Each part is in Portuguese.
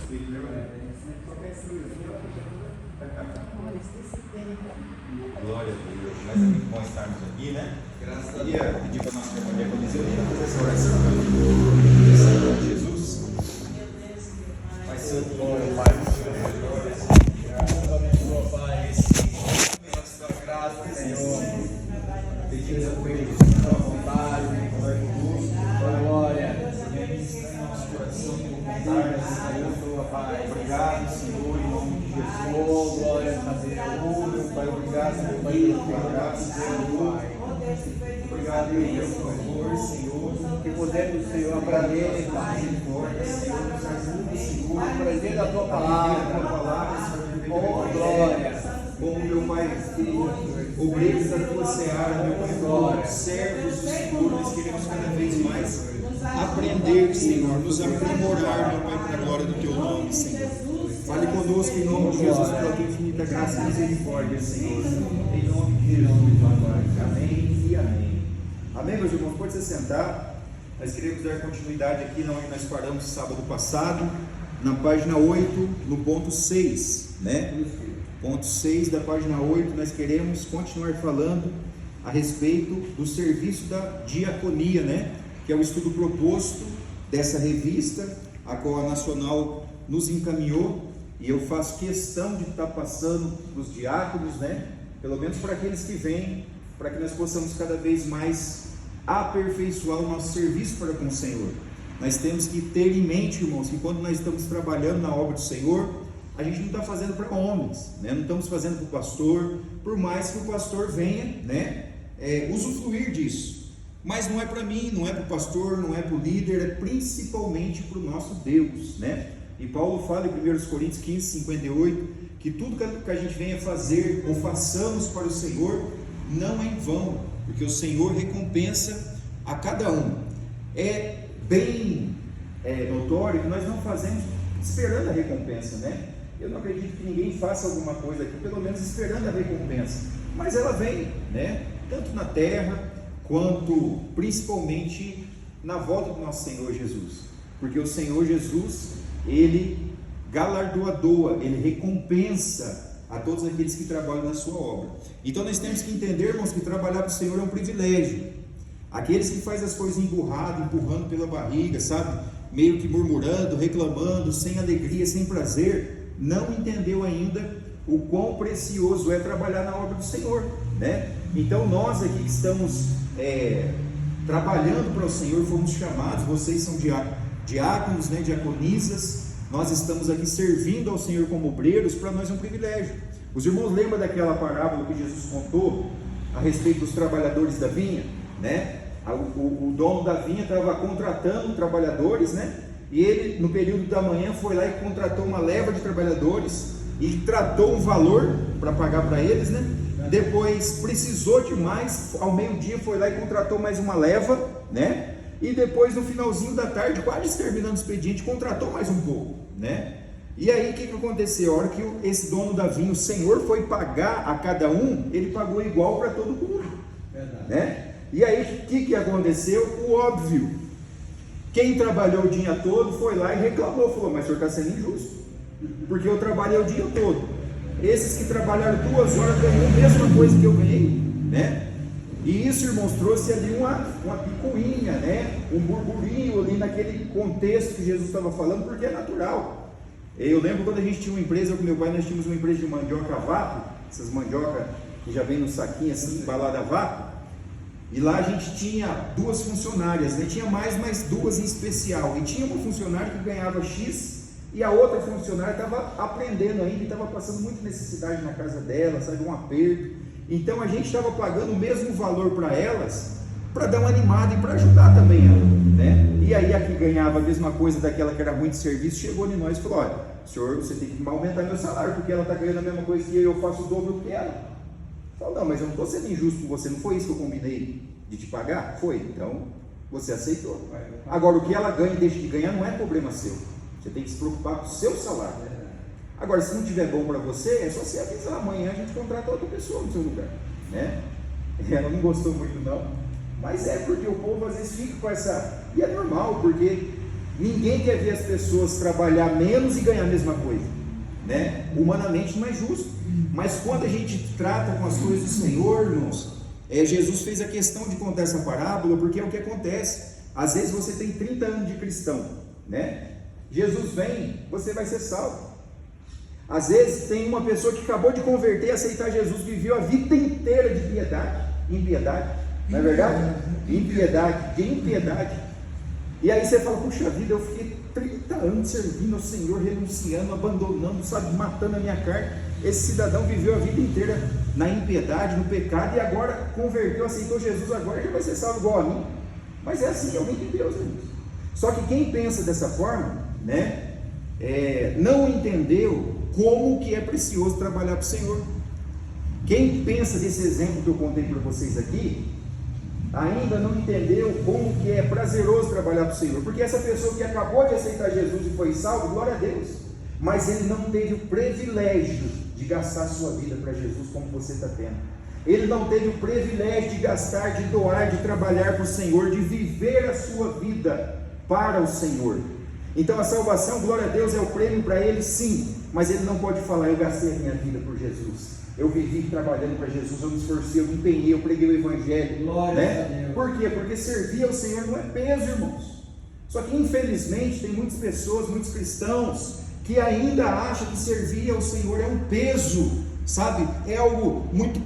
Glória a Deus, mas é muito bom estarmos aqui, né? Graças a Deus. Queria pedir para a nossa irmã Diaconisa fazer essa oração. Senhor Jesus, Pai Santo, glória, Pai, abençoa, Pai, pela sua graça, Senhor. Pedimos a tua edição, a vontade, glória, Senhor, nosso coração com vontade, Senhor, Pai. Obrigado, Senhor, em nome de Jesus. Glória a Deus, Pai, obrigado, Pai, pela graça, Pai. Obrigado, Deus, por favor, Senhor, que podemos, Senhor, aprender, Pai, Senhor, nos ajude, Senhor, aprender da tua palavra, Senhor, glória. Bom, meu Pai, obreiros da tua seara, meu Pai, glória, servos do Senhor, nós queremos cada vez mais aprender, Senhor, nos aprimorar, meu Pai, para a glória do teu nome, Senhor. Fale conosco em nome de Jesus, pela tua infinita graça e misericórdia, Senhor. Em nome de Jesus, Pai. Amém e amém. Amém, meus irmãos, pode se sentar. Nós queremos dar continuidade aqui na onde nós paramos sábado passado, na página 8, no ponto 6, né? Ponto 6 da página 8, nós queremos continuar falando a respeito do serviço da diaconia, né? Que é o estudo proposto dessa revista, a qual a Nacional nos encaminhou, e eu faço questão de estar passando para os diáconos, né? Pelo menos para aqueles que vêm, para que nós possamos cada vez mais aperfeiçoar o nosso serviço para com o Senhor. Nós temos que ter em mente, irmãos, que quando nós estamos trabalhando na obra do Senhor, a gente não está fazendo para homens, né? Não estamos fazendo para o pastor, por mais que o pastor venha, né, usufruir disso, mas não é para mim, não é para o pastor, não é para o líder, é principalmente para o nosso Deus, né? E Paulo fala em 1 Coríntios 15, 58, que tudo que a gente venha fazer ou façamos para o Senhor não é em vão, porque o Senhor recompensa a cada um. É bem notório que nós não fazemos esperando a recompensa, né? Eu não acredito que ninguém faça alguma coisa aqui, pelo menos esperando a recompensa, mas ela vem, né? Tanto na terra, quanto principalmente na volta do nosso Senhor Jesus, porque o Senhor Jesus, Ele galardoa, Ele recompensa a todos aqueles que trabalham na sua obra. Então nós temos que entender, irmãos, que trabalhar para o Senhor é um privilégio. Aqueles que fazem as coisas empurrando pela barriga, sabe, meio que murmurando, reclamando, sem alegria, sem prazer, não entendeu ainda o quão precioso é trabalhar na obra do Senhor, né? Então nós aqui que estamos trabalhando para o Senhor, fomos chamados, vocês são diáconos, né, diaconisas, nós estamos aqui servindo ao Senhor como obreiros. Para nós é um privilégio. Os irmãos lembram daquela parábola que Jesus contou a respeito dos trabalhadores da vinha, né? O dono da vinha estava contratando trabalhadores, né? E ele, no período da manhã, foi lá e contratou uma leva de trabalhadores e tratou um valor para pagar para eles, né? Depois precisou de mais, ao meio-dia foi lá e contratou mais uma leva, né? E depois, no finalzinho da tarde, quase terminando o expediente, contratou mais um pouco, né? E aí o que aconteceu? A hora que esse dono da vinha, o Senhor, foi pagar a cada um, ele pagou igual para todo mundo, né? E aí o que aconteceu? O óbvio, quem trabalhou o dia todo foi lá e reclamou, falou: mas o senhor está sendo injusto, porque eu trabalhei o dia todo, esses que trabalharam 2 horas ganhou a mesma coisa que eu ganhei, né? E isso, irmãos, trouxe ali uma picuinha, né? Um burburinho ali naquele contexto que Jesus estava falando, porque é natural. Eu lembro quando a gente tinha uma empresa com meu pai, nós tínhamos uma empresa de mandioca a vácuo, essas mandioca que já vem no saquinho assim, embalada a vácuo, e lá a gente tinha 2 funcionárias, né? Tinha mais 2 em especial, e tinha uma funcionária que ganhava X, e a outra funcionária estava aprendendo ainda, e estava passando muita necessidade na casa dela, sabe, um aperto. Então a gente estava pagando o mesmo valor para elas, para dar uma animada e para ajudar também ela, né? E aí a que ganhava a mesma coisa daquela que era ruim de serviço, chegou em nós e falou: olha, senhor, você tem que aumentar meu salário, porque ela está ganhando a mesma coisa que eu faço o dobro que ela. Falou: não, mas eu não estou sendo injusto com você, não foi isso que eu combinei de te pagar? Foi, então você aceitou. Agora o que ela ganha e deixa de ganhar não é problema seu, você tem que se preocupar com o seu salário. Agora, se não tiver bom para você, é só você avisar: amanhã a gente contrata outra pessoa no seu lugar, né? Ela não gostou muito não, mas porque o povo às vezes fica com essa, e é normal, porque Ninguém quer ver as pessoas trabalhar menos e ganhar a mesma coisa, né? Humanamente não é justo. Mas quando a gente trata com as coisas do Senhor, irmãos, Jesus fez a questão de contar essa parábola, porque é o que acontece. Às vezes você tem 30 anos de cristão, né? Jesus vem, você vai ser salvo. Às vezes tem uma pessoa que acabou de converter, aceitar Jesus, viveu a vida inteira de impiedade, não é verdade? De impiedade. E aí você fala, puxa vida, eu fiquei 30 anos servindo ao Senhor, renunciando, abandonando, sabe, matando a minha carne. Esse cidadão viveu a vida inteira na impiedade, no pecado, e agora converteu, aceitou Jesus, agora já vai ser salvo igual a mim. Mas é assim, é o reino de Deus, irmãos. Só que quem pensa dessa forma, né, não entendeu como que é precioso trabalhar para o Senhor. Quem pensa desse exemplo que eu contei para vocês aqui, ainda não entendeu como que é prazeroso trabalhar para o Senhor, porque essa pessoa que acabou de aceitar Jesus e foi salvo, glória a Deus, mas ele não teve o privilégio de gastar a sua vida para Jesus como você está tendo. Ele não teve o privilégio de gastar, de doar, de trabalhar para o Senhor, de viver a sua vida para o Senhor. Então a salvação, glória a Deus, é o prêmio para ele, sim, mas ele não pode falar, eu gastei a minha vida por Jesus, eu vivi trabalhando para Jesus, eu me esforcei, eu me empenhei, eu preguei o Evangelho, né? Por quê? Porque servir ao Senhor não é peso, irmãos. Só que infelizmente tem muitas pessoas, muitos cristãos, que ainda acham que servir ao Senhor é um peso, sabe? É algo muito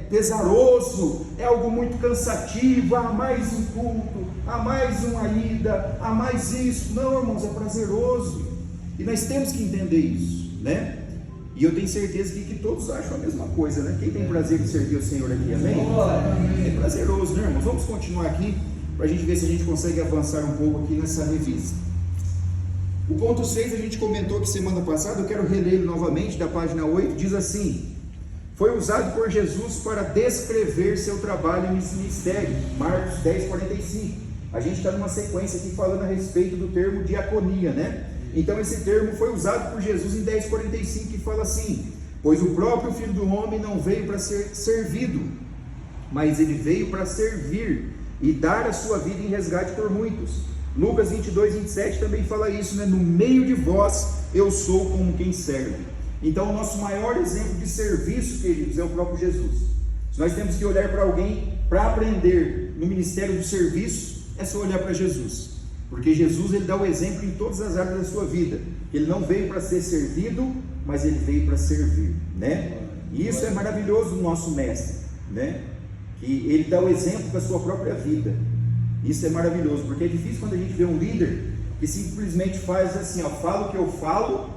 pesaroso, é algo muito cansativo, mais um culto, mais uma ida, mais isso. Não, irmãos, é prazeroso, e nós temos que entender isso, né? E eu tenho certeza que todos acham a mesma coisa, né? Quem tem prazer de servir ao Senhor aqui, amém? É prazeroso, né, irmãos? Vamos continuar aqui, para a gente ver se a gente consegue avançar um pouco aqui nessa revista. O ponto 6 a gente comentou que semana passada, eu quero reler novamente, da página 8, diz assim: foi usado por Jesus para descrever seu trabalho nesse ministério, Marcos 10:45. A gente está numa sequência aqui falando a respeito do termo diaconia, né? Então esse termo foi usado por Jesus em 10:45, que fala assim: pois o próprio Filho do Homem não veio para ser servido, mas ele veio para servir e dar a sua vida em resgate por muitos. Lucas 22:27 também fala isso, né? No meio de vós eu sou como quem serve. Então o nosso maior exemplo de serviço, queridos, é o próprio Jesus. Se nós temos que olhar para alguém para aprender no ministério do serviço, é só olhar para Jesus, porque Jesus, ele dá o exemplo em todas as áreas da sua vida. Ele não veio para ser servido, mas ele veio para servir, né? E isso é maravilhoso do nosso mestre, né? Que ele dá o exemplo da sua própria vida. Isso é maravilhoso, porque é difícil quando a gente vê um líder que simplesmente faz assim, ó, falo o que eu falo,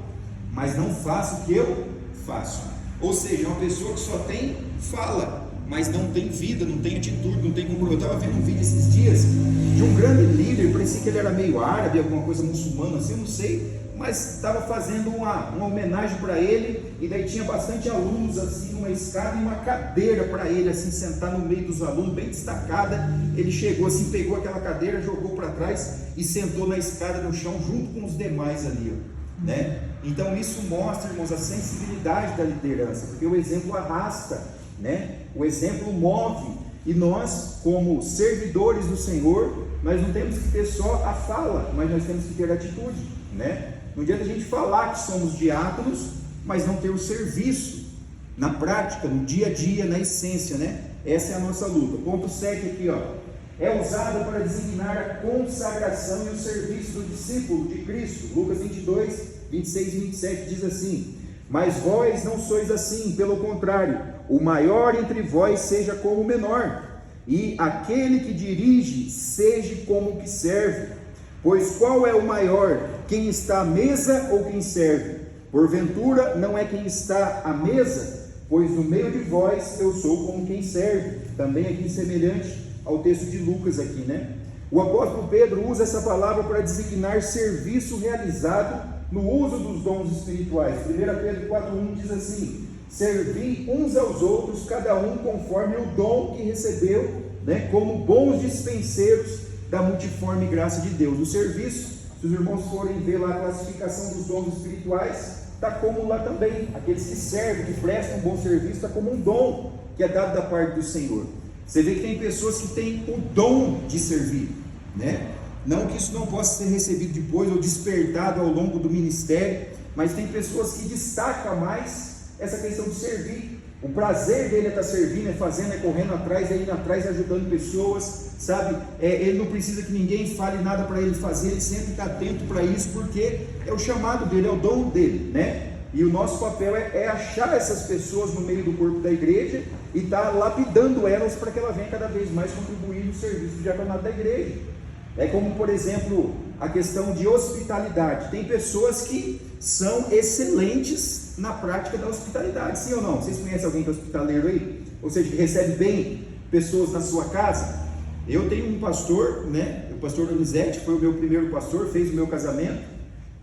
mas não faço o que eu faço. Ou seja, é uma pessoa que só tem fala, mas não tem vida, não tem atitude, não tem compromisso. Eu estava vendo um vídeo esses dias de um grande líder, parecia que ele era meio árabe, alguma coisa muçulmana assim, eu não sei, mas estava fazendo uma homenagem para ele, e daí tinha bastante alunos assim, numa escada e uma cadeira para ele assim, sentar no meio dos alunos, bem destacada. Ele chegou assim, pegou aquela cadeira, jogou para trás e sentou na escada no chão junto com os demais ali, ó, né? Então isso mostra, irmãos, a sensibilidade da liderança, porque o exemplo arrasta, né? O exemplo move, e nós, como servidores do Senhor, nós não temos que ter só a fala, mas nós temos que ter atitude, né? Não adianta a gente falar que somos diáconos, mas não ter o serviço na prática, no dia a dia, na essência, né? Essa é a nossa luta. Ponto 7 aqui, ó. É usado para designar a consagração e o serviço do discípulo de Cristo. Lucas 22:26 e 27 diz assim: mas vós não sois assim, pelo contrário, o maior entre vós seja como o menor, e aquele que dirige seja como o que serve. Pois qual é o maior, quem está à mesa ou quem serve? Porventura não é quem está à mesa? Pois no meio de vós eu sou como quem serve. Também aqui semelhante ao texto de Lucas aqui, né? O apóstolo Pedro usa essa palavra para designar serviço realizado no uso dos dons espirituais. 1 Pedro 4:1 diz assim: servi uns aos outros, cada um conforme o dom que recebeu, né, como bons dispenseiros da multiforme graça de Deus. O serviço, se os irmãos forem ver lá a classificação dos dons espirituais, está como lá também, aqueles que servem, que prestam um bom serviço, está como um dom que é dado da parte do Senhor. Você vê que tem pessoas que têm o dom de servir, né? Não que isso não possa ser recebido depois ou despertado ao longo do ministério, mas tem pessoas que destacam mais essa questão de servir. O prazer dele é estar servindo, é fazendo, é correndo atrás, é indo atrás, ajudando pessoas, sabe? Ele não precisa que ninguém fale nada para ele fazer, ele sempre está atento para isso, porque é o chamado dele, é o dom dele, né? E o nosso papel é achar essas pessoas no meio do corpo da igreja e estar lapidando elas para que ela venha cada vez mais contribuir no serviço do diaconato da igreja. É como, por exemplo, a questão de hospitalidade. Tem pessoas que são excelentes na prática da hospitalidade, sim ou não? Vocês conhecem alguém que é hospitaleiro aí? Ou seja, que recebe bem pessoas na sua casa? Eu tenho um pastor, né? O pastor Donizete foi o meu primeiro pastor, fez o meu casamento,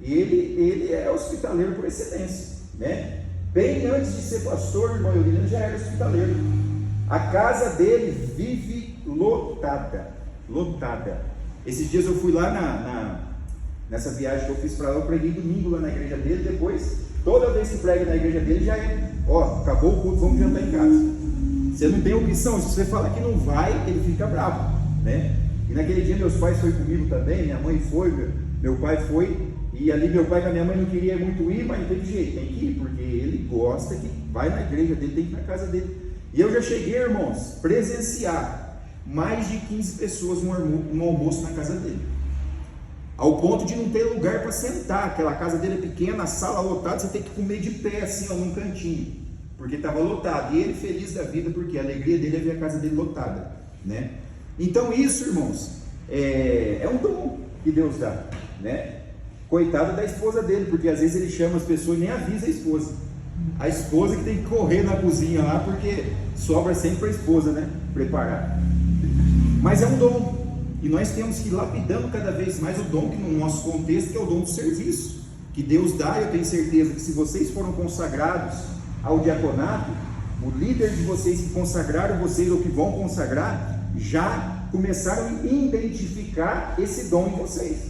e ele é hospitaleiro por excelência, né? Bem antes de ser pastor, irmão Eulino, já era hospitaleiro. A casa dele vive lotada. Esses dias eu fui lá nessa viagem que eu fiz para lá, eu preguei domingo lá na igreja dele. Depois, toda vez que prega na igreja dele, já é, acabou o culto, vamos jantar em casa. Você não tem opção, se você fala que não vai, ele fica bravo, né? E naquele dia meus pais foram comigo também, minha mãe foi, meu pai foi, e ali meu pai com a minha mãe não queria muito ir, mas não teve jeito, tem que ir, porque ele gosta que vai na igreja dele, tem que ir na casa dele. E eu já cheguei, irmãos, presenciar mais de 15 pessoas no almoço na casa dele, ao ponto de não ter lugar para sentar. Aquela casa dele é pequena, a sala lotada, você tem que comer de pé assim, num cantinho, porque estava lotado, e ele feliz da vida, porque a alegria dele é ver a casa dele lotada, né? Então isso, irmãos, é um dom que Deus dá, né? Coitado da esposa dele, porque às vezes ele chama as pessoas e nem avisa a esposa que tem que correr na cozinha lá, porque sobra sempre para a esposa, né? Preparar. Mas é um dom, e nós temos que ir lapidando cada vez mais o dom, que no nosso contexto, que é o dom do serviço, que Deus dá. Eu tenho certeza que se vocês foram consagrados ao diaconato, o líder de vocês que consagraram vocês, ou que vão consagrar, já começaram a identificar esse dom em vocês.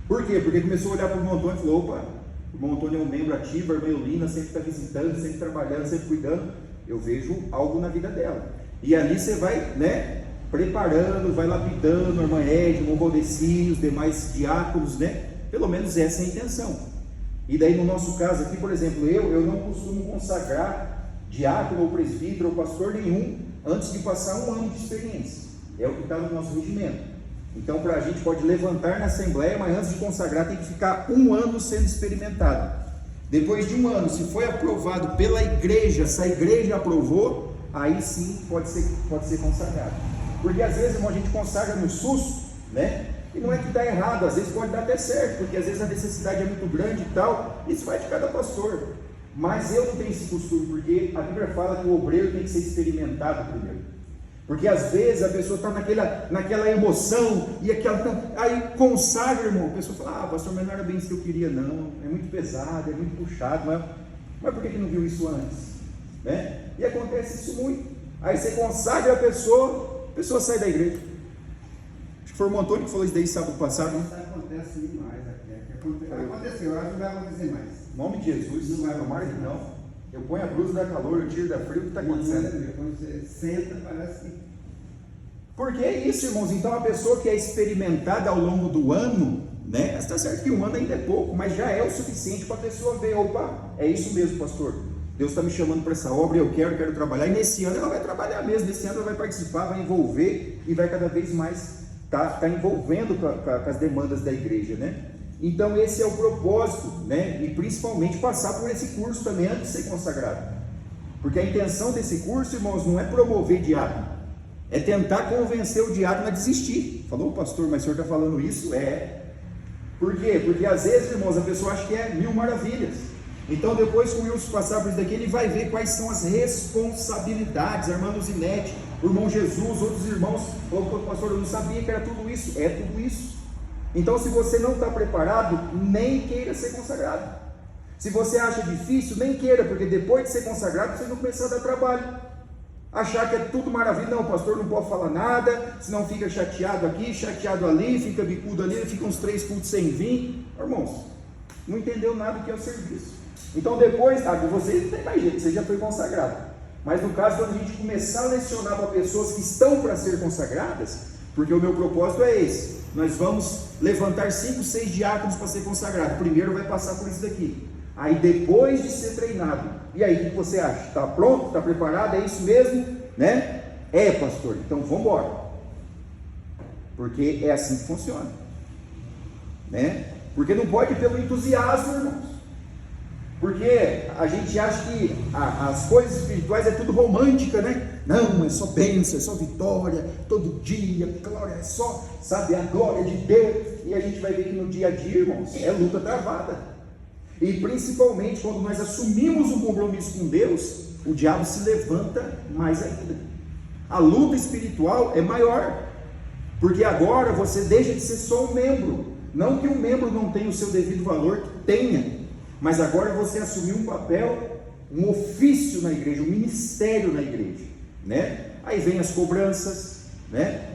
Por quê? Porque começou a olhar para o irmão Antônio e falou: opa, o irmão Antônio é um membro ativo, a irmã Eulina sempre está visitando, sempre trabalhando, sempre cuidando. Eu vejo algo na vida dela, e ali você vai, né, preparando, vai lapidando a irmã Edna, o irmão Valdeci, os demais diáconos, né? Pelo menos essa é a intenção. E daí no nosso caso aqui, por exemplo, eu não costumo consagrar diácono ou presbítero ou pastor nenhum antes de passar um ano de experiência. É o que está no nosso regimento. Então, para a gente pode levantar na assembleia, mas antes de consagrar tem que ficar um ano sendo experimentado. Depois de um ano, se foi aprovado pela igreja, se a igreja aprovou, aí sim pode ser consagrado. Porque às vezes, irmão, a gente consagra no susto, né? E não é que está errado, às vezes pode dar até certo, porque às vezes a necessidade é muito grande e tal. Isso vai de cada pastor. Mas eu não tenho esse costume, porque a Bíblia fala que o obreiro tem que ser experimentado primeiro. Porque às vezes a pessoa está naquela emoção, e aí consagra, irmão. A pessoa fala: pastor, mas não era bem isso que eu queria, não. É muito pesado, é muito puxado. Mas por que não viu isso antes? Né? E acontece isso muito. Aí você consagra a pessoa sai da igreja. Acho que foi o irmão Antônio que falou isso daí sábado passado, né? Isso acontece demais aqui. Aconteceu, acho que vai acontecer mais. Em nome de Jesus, não vai tomar que não. Eu ponho a blusa da calor, eu tiro da frio, o que está acontecendo? Quando você senta, parece que... Porque é isso, irmãos. Então a pessoa que é experimentada ao longo do ano, né? Está certo que um ano ainda é pouco, mas já é o suficiente para a pessoa ver: opa, é isso mesmo, pastor. Deus está me chamando para essa obra, eu quero trabalhar. E nesse ano ela vai trabalhar mesmo, nesse ano ela vai participar, vai envolver e vai cada vez mais tá envolvendo com as demandas da igreja, né? Então esse é o propósito, né? E principalmente passar por esse curso também antes de ser consagrado. Porque a intenção desse curso, irmãos, não é promover diácono, é tentar convencer o diácono a desistir. Falou: pastor, mas o senhor está falando isso? Por quê? Porque às vezes, irmãos, a pessoa acha que é mil maravilhas. Então depois que o Wilson passar por isso daqui, ele vai ver quais são as responsabilidades. A irmã Luzinete, o irmão Jesus, outros irmãos, falou: pastor, eu não sabia que era tudo isso. É tudo isso. Então se você não está preparado, nem queira ser consagrado. Se você acha difícil, nem queira, porque depois de ser consagrado, você não começar a dar trabalho, achar que é tudo maravilha. Não, pastor, não pode falar nada, senão fica chateado aqui, chateado ali, fica bicudo ali, fica uns 3 cultos sem vir. Irmãos, não entendeu nada do que é o serviço. Então depois, você não tem mais jeito, você já foi consagrado. Mas no caso, quando a gente começar a lecionar para pessoas que estão para ser consagradas, porque o meu propósito é esse: nós vamos levantar 5, 6 diáconos para ser consagrado. Primeiro vai passar por isso daqui. Aí depois de ser treinado, e aí o que você acha? Está pronto? Está preparado? É isso mesmo? Né? É, pastor, então vamos embora. Porque é assim que funciona, né? Porque não pode pelo entusiasmo, irmãos. Porque a gente acha que as coisas espirituais é tudo romântica, né? Não, é só bênção, é só vitória, todo dia, glória, é só, sabe, a glória de Deus. E a gente vai ver que no dia a dia, irmãos, é luta travada. E principalmente quando nós assumimos um compromisso com Deus, o diabo se levanta mais ainda. A luta espiritual é maior, porque agora você deixa de ser só um membro. Não que um membro não tenha o seu devido valor, tenha. Mas agora você assumiu um papel, um ofício na igreja, um ministério na igreja, né? Aí vem as cobranças, né?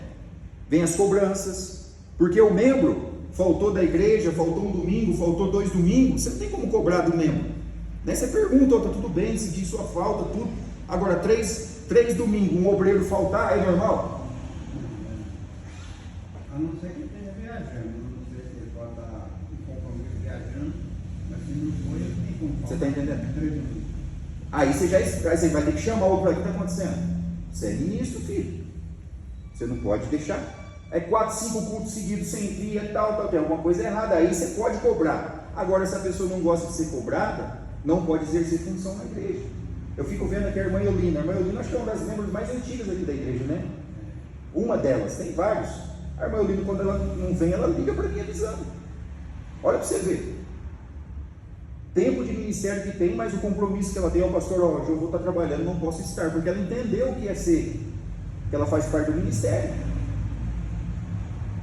Vem as cobranças, porque o membro faltou da igreja, faltou um domingo, faltou 2 domingos, você não tem como cobrar do membro, né? Você pergunta, está tudo bem, se diz sua falta, tudo. Agora, 3 domingos, um obreiro faltar, é normal? A não ser que esteja viajando, não sei se ele pode estar em compromisso viajando, mas se não for, ele tem como. Você está entendendo? Aí você vai ter que chamar o outro, o que está acontecendo? Você é ministro, filho. Você não pode deixar. É 4, 5 cultos seguidos sem dia e tal, tem alguma coisa errada. Aí você pode cobrar. Agora, se a pessoa não gosta de ser cobrada, não pode exercer função na igreja. Eu fico vendo aqui a irmã Eulina. A irmã Eulina acho que é uma das membros mais antigas aqui da igreja, né? Uma delas, tem vários. A irmã Eulina, quando ela não vem, ela liga para mim avisando. Olha para você ver. Tempo de ministério que tem, mas o compromisso que ela tem ao pastor, ó, eu vou estar trabalhando, não posso estar, porque ela entendeu o que é ser, que ela faz parte do ministério.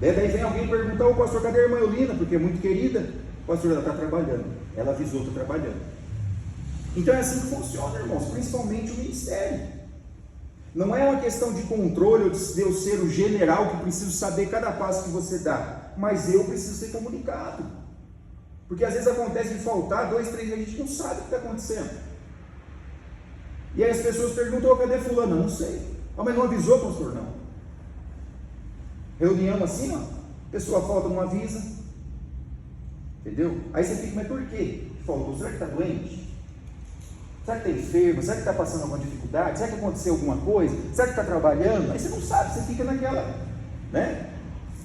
Daí vem alguém perguntar, ô pastor, cadê a irmã Eulina? Porque é muito querida. Pastor, ela está trabalhando. Ela avisou, está trabalhando. Então é assim que funciona, irmãos, principalmente o ministério. Não é uma questão de controle ou de eu ser o general que preciso saber cada passo que você dá, mas eu preciso ser comunicado. Porque às vezes acontece de faltar 2, 3 dias, a gente não sabe o que está acontecendo. E aí as pessoas perguntam, oh, cadê fulano? Não sei. Oh, mas não avisou, pastor? Não. Reunião assim, ó, a pessoa falta, não avisa. Entendeu? Aí você fica, mas por quê? Faltou, será que está doente? Será que está enfermo? Será que está passando alguma dificuldade? Será que aconteceu alguma coisa? Será que está trabalhando? Aí você não sabe, você fica naquela, né?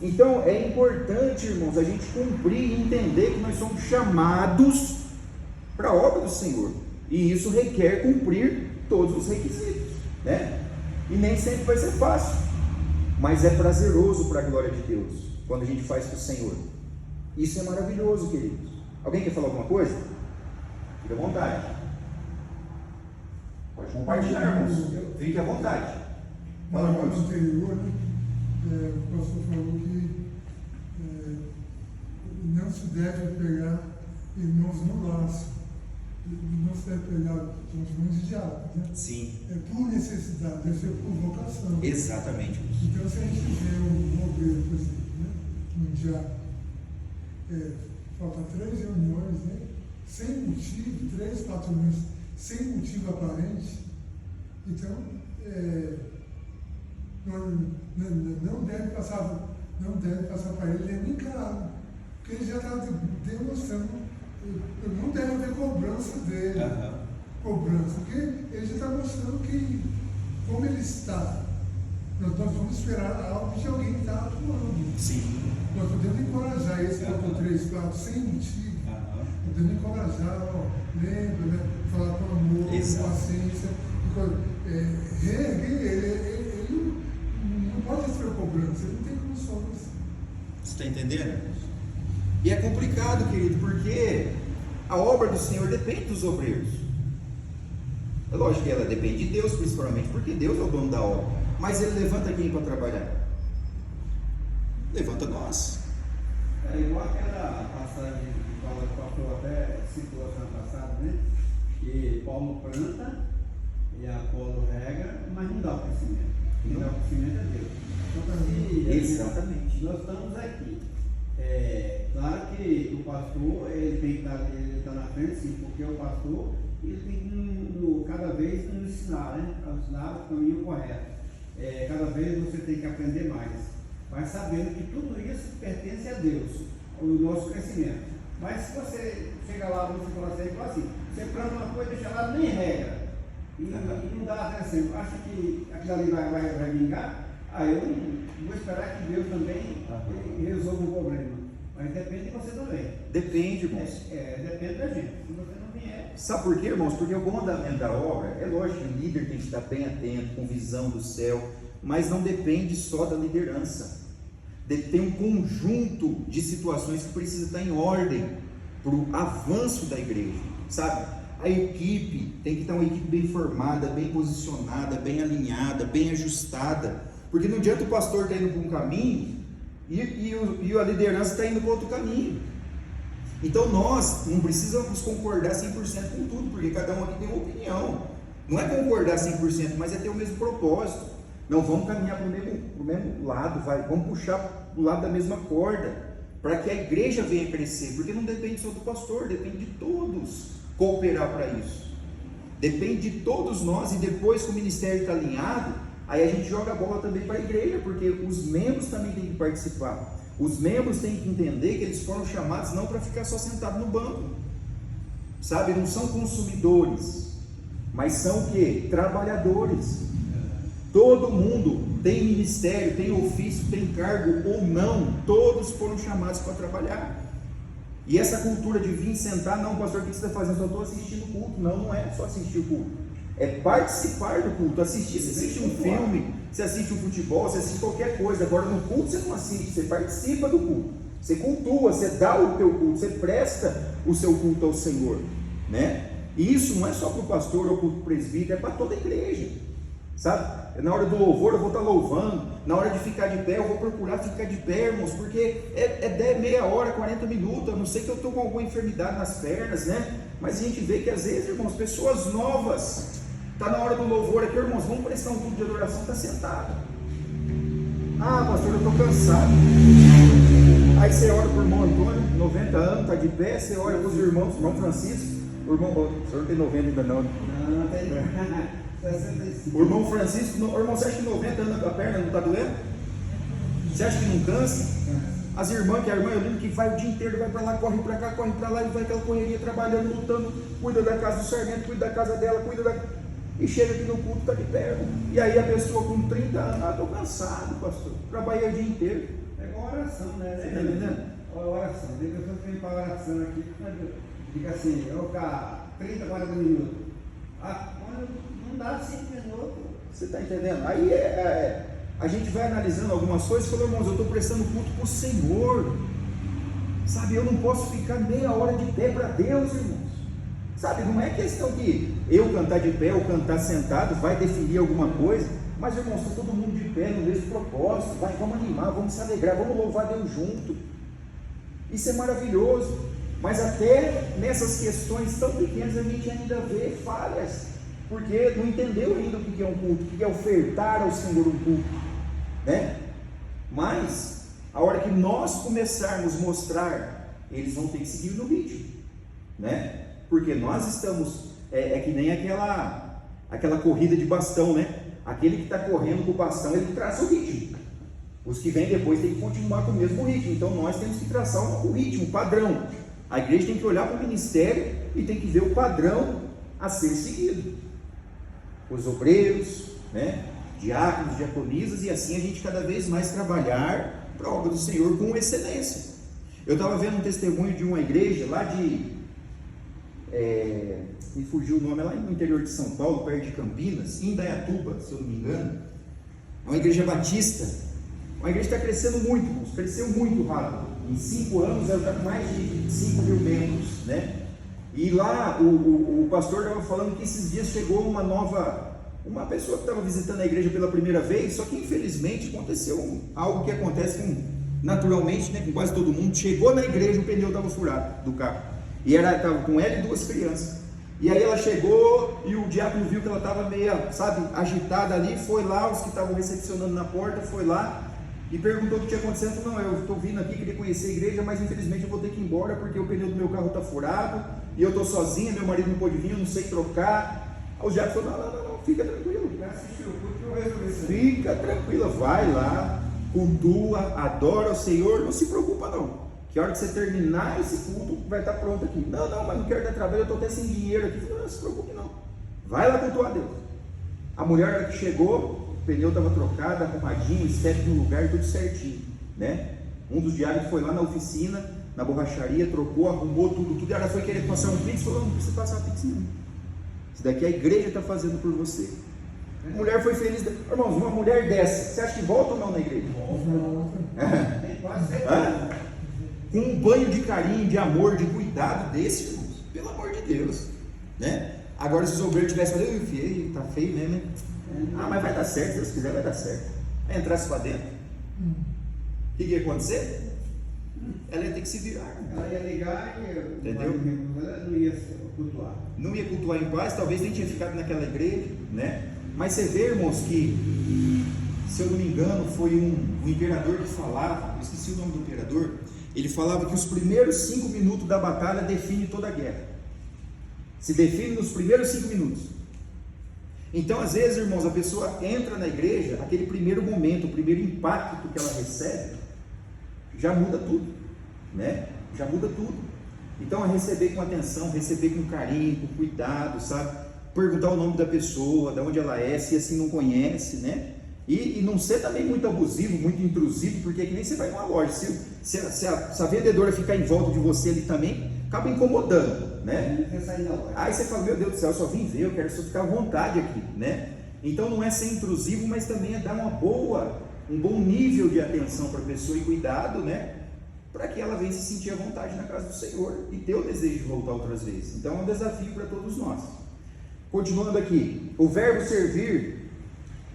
Então é importante, irmãos, a gente cumprir e entender que nós somos chamados para a obra do Senhor, e isso requer cumprir todos os requisitos, né? E nem sempre vai ser fácil, mas é prazeroso para a glória de Deus quando a gente faz para o Senhor. Isso é maravilhoso, queridos. Alguém quer falar alguma coisa? Fique à vontade. Pode compartilhar, irmãos. Fique à vontade. Na aula anterior, o pastor falou que não se deve pegar irmãos no laço, não se deve pegar os irmãos de diácono, né? Sim. É por necessidade, deve ser por vocação. Exatamente. Então, se a gente vê um obreiro, por exemplo, né? Um diácono, falta 3 reuniões, né? Sem motivo, 3, 4 reuniões, sem motivo aparente, então, não deve passar para ele nem encarado, porque ele já está demonstrando, não deve haver cobrança dele, cobrança, porque ele já está mostrando que, como ele está, nós vamos esperar algo de alguém que está atuando. Sim. Nós podemos encorajar esse ponto 3, 4, sem motivo, podemos encorajar, ó, lembra, né? Falar com amor, com paciência, reerguer ele não pode receber cobrança, ele não tem condições. Você está entendendo? E é complicado, querido, porque a obra do Senhor depende dos obreiros. É lógico que ela depende de Deus, principalmente, porque Deus é o dono da obra. Mas Ele levanta quem para trabalhar? Levanta nós. É igual aquela passagem que Paulo passou, até citou a semana passada, né? Que Paulo planta e Apolo rega, mas não dá o crescimento. Quem dá o crescimento é Deus. Então, Exatamente. nós estamos aqui. Claro que o pastor ele tem que estar na frente, sim, porque o pastor ele tem que cada vez nos ensinar, né? A ensinar o caminho correto. Cada vez você tem que aprender mais. mas sabendo que tudo isso pertence a Deus, o nosso crescimento. Mas se você chega lá, você fala assim, você planta uma coisa, deixa lá, nem rega, e não dá atenção, acha que aquilo ali vai vingar, aí eu não vou esperar que Deus também resolva o problema. Mas depende de você também. Depende, irmãos. Depende da gente. Se você não vier. Sabe por quê, irmãos? Porque o bom andamento da obra, é lógico que o líder tem que estar bem atento, com visão do céu, mas não depende só da liderança. Tem um conjunto de situações que precisa estar em ordem para o avanço da igreja, sabe? A equipe tem que estar uma equipe bem formada, bem posicionada, bem alinhada, bem ajustada, porque não adianta o pastor estar indo para um caminho e a liderança está indo para outro caminho. Então nós não precisamos concordar 100% com tudo, porque cada um aqui tem uma opinião. Não é concordar 100%, mas é ter o mesmo propósito. Não, vamos caminhar para o mesmo lado, vamos puxar o lado da mesma corda, para que a igreja venha crescer, porque não depende só do pastor, depende de todos cooperar para isso. Depende de todos nós, e depois que o ministério está alinhado, aí a gente joga a bola também para a igreja, porque os membros também têm que participar. Os membros têm que entender que eles foram chamados não para ficar só sentado no banco, sabe? Não são consumidores, mas são o quê? Trabalhadores. Todo mundo tem ministério, tem ofício, tem cargo ou não, todos foram chamados para trabalhar. E essa cultura de vir sentar, não, pastor, o que você está fazendo? Eu estou assistindo o culto. Não é só assistir o culto, é participar do culto. Assistir, você assiste um filme, você assiste um futebol, você assiste qualquer coisa. Agora no culto você não assiste, você participa do culto, você cultua, você dá o teu culto, você presta o seu culto ao Senhor, né? E isso não é só para o pastor ou para o presbítero, é para toda a igreja, sabe? Na hora do louvor eu vou estar louvando, na hora de ficar de pé eu vou procurar ficar de pé, irmãos, porque é meia hora, 40 minutos, a não ser que eu estou com alguma enfermidade nas pernas, né? Mas a gente vê que às vezes, irmãos, pessoas novas, está na hora do louvor aqui, irmãos, vamos prestar um culto de adoração, está sentado. Ah, pastor, eu estou cansado. Aí você ora para o irmão Antônio, 90 anos, está de pé, você ora para os irmãos, irmão Francisco, o senhor não tem 90 ainda não? Não tem. 65. O irmão Francisco, irmão, você acha que 90 anos a perna não está doendo? Você acha que não cansa? As irmãs, que a irmã, eu lembro que vai o dia inteiro, vai para lá, corre para cá, corre para lá, e vai aquela correria, trabalhando, lutando, cuida da casa do sargento, cuida da casa dela, e chega aqui no culto, está de pé. E aí a pessoa com 30 anos, estou cansado, pastor, trabalhei o dia inteiro. É igual oração, né? Você está entendendo? Oração, tem pessoas que vêm para a oração aqui, fica assim, eu vou ficar 30, 40 minutos. Não dá 5 minutos. Você está entendendo? Aí a gente vai analisando algumas coisas e falou, irmãos, eu estou prestando culto para o Senhor, sabe? Eu não posso ficar meia hora de pé para Deus, irmãos, sabe? Não é questão que eu cantar de pé ou cantar sentado vai definir alguma coisa, mas, irmãos, está todo mundo de pé no mesmo propósito, vamos animar, vamos se alegrar, vamos louvar Deus junto. Isso é maravilhoso, mas até nessas questões tão pequenas a gente ainda vê falhas, porque não entendeu ainda o que é um culto, o que é ofertar ao Senhor um culto, né? Mas a hora que nós começarmos a mostrar, eles vão ter que seguir no ritmo, né? Porque nós estamos, que nem aquela corrida de bastão, né? Aquele que está correndo com o bastão, ele traça o ritmo. Os que vêm depois têm que continuar com o mesmo ritmo. Então nós temos que traçar o ritmo, o padrão. A igreja tem que olhar para o ministério e tem que ver o padrão a ser seguido. Os obreiros, né? Diáconos, diaconisas, e assim a gente cada vez mais trabalhar para a obra do Senhor com excelência. Eu estava vendo um testemunho de uma igreja lá me fugiu o nome, lá no interior de São Paulo, perto de Campinas, em Indaiatuba, se eu não me engano. É uma igreja batista. Uma igreja que está crescendo muito, cresceu muito rápido. Em 5 anos ela está com mais de 5 mil membros, né? E lá o pastor estava falando que esses dias chegou uma pessoa que estava visitando a igreja pela primeira vez, só que infelizmente aconteceu algo que acontece naturalmente, né, com quase todo mundo. Chegou na igreja, o pneu estava furado do carro, e estava com ela e 2 crianças. E aí ela chegou e o diácono viu que ela estava meio, sabe, agitada ali, foi lá, os que estavam recepcionando na porta, foi lá e perguntou o que tinha acontecido. Não, eu estou vindo aqui, queria conhecer a igreja, mas infelizmente eu vou ter que ir embora porque o pneu do meu carro está furado e eu estou sozinha, meu marido não pôde vir, eu não sei trocar. Aí o diácono falou, não, fica tranquilo, fica tranquila, vai lá, cultua, adora o Senhor, não se preocupa não, que a hora que você terminar esse culto vai estar pronto aqui. Não, mas não quero dar trabalho, eu estou até sem dinheiro aqui. Não se preocupe não, vai lá cultuar a Deus. A mulher, a hora que chegou, o pneu estava trocado, arrumadinho, estepe no lugar, tudo certinho, né? Um dos diários foi lá na oficina, na borracharia, trocou, arrumou tudo, e ela foi querer passar um pix, falou, não precisa passar um pix não, isso daqui a igreja está fazendo por você. A mulher foi feliz. Irmãos, uma mulher dessa, você acha que volta ou não na igreja? Com um banho de carinho, de amor, de cuidado desse, irmãos, pelo amor de Deus, né? Agora se os obreiros tivessem falado, filho, tá feio mesmo, hein? Mas vai dar certo, se Deus quiser vai dar certo. Aí entrasse para dentro, o que ia acontecer? Ela ia ter que se virar. Ela ia ligar e entendeu? Não ia cultuar. Não ia cultuar em paz, talvez nem tinha ficado naquela igreja, né? Mas você vê, irmãos, que, se eu não me engano, foi um imperador que falava, eu esqueci o nome do imperador, ele falava que os primeiros 5 minutos da batalha definem toda a guerra. Se define nos primeiros 5 minutos. Então, às vezes, irmãos, a pessoa entra na igreja, aquele primeiro momento, o primeiro impacto que ela recebe, já muda tudo, né? Já muda tudo. Então, é receber com atenção, receber com carinho, com cuidado, sabe? Perguntar o nome da pessoa, de onde ela é, se assim não conhece, né? E não ser também muito abusivo, muito intrusivo, porque é que nem você vai numa loja, se a vendedora ficar em volta de você ali também, acaba incomodando, né? Aí você fala, meu Deus do céu, eu só vim ver, eu quero só ficar à vontade aqui, né? Então não é ser intrusivo, mas também é dar um bom nível de atenção para a pessoa e cuidado, né? Para que ela venha se sentir à vontade na casa do Senhor e ter o desejo de voltar outras vezes. Então é um desafio para todos nós. Continuando aqui, o verbo servir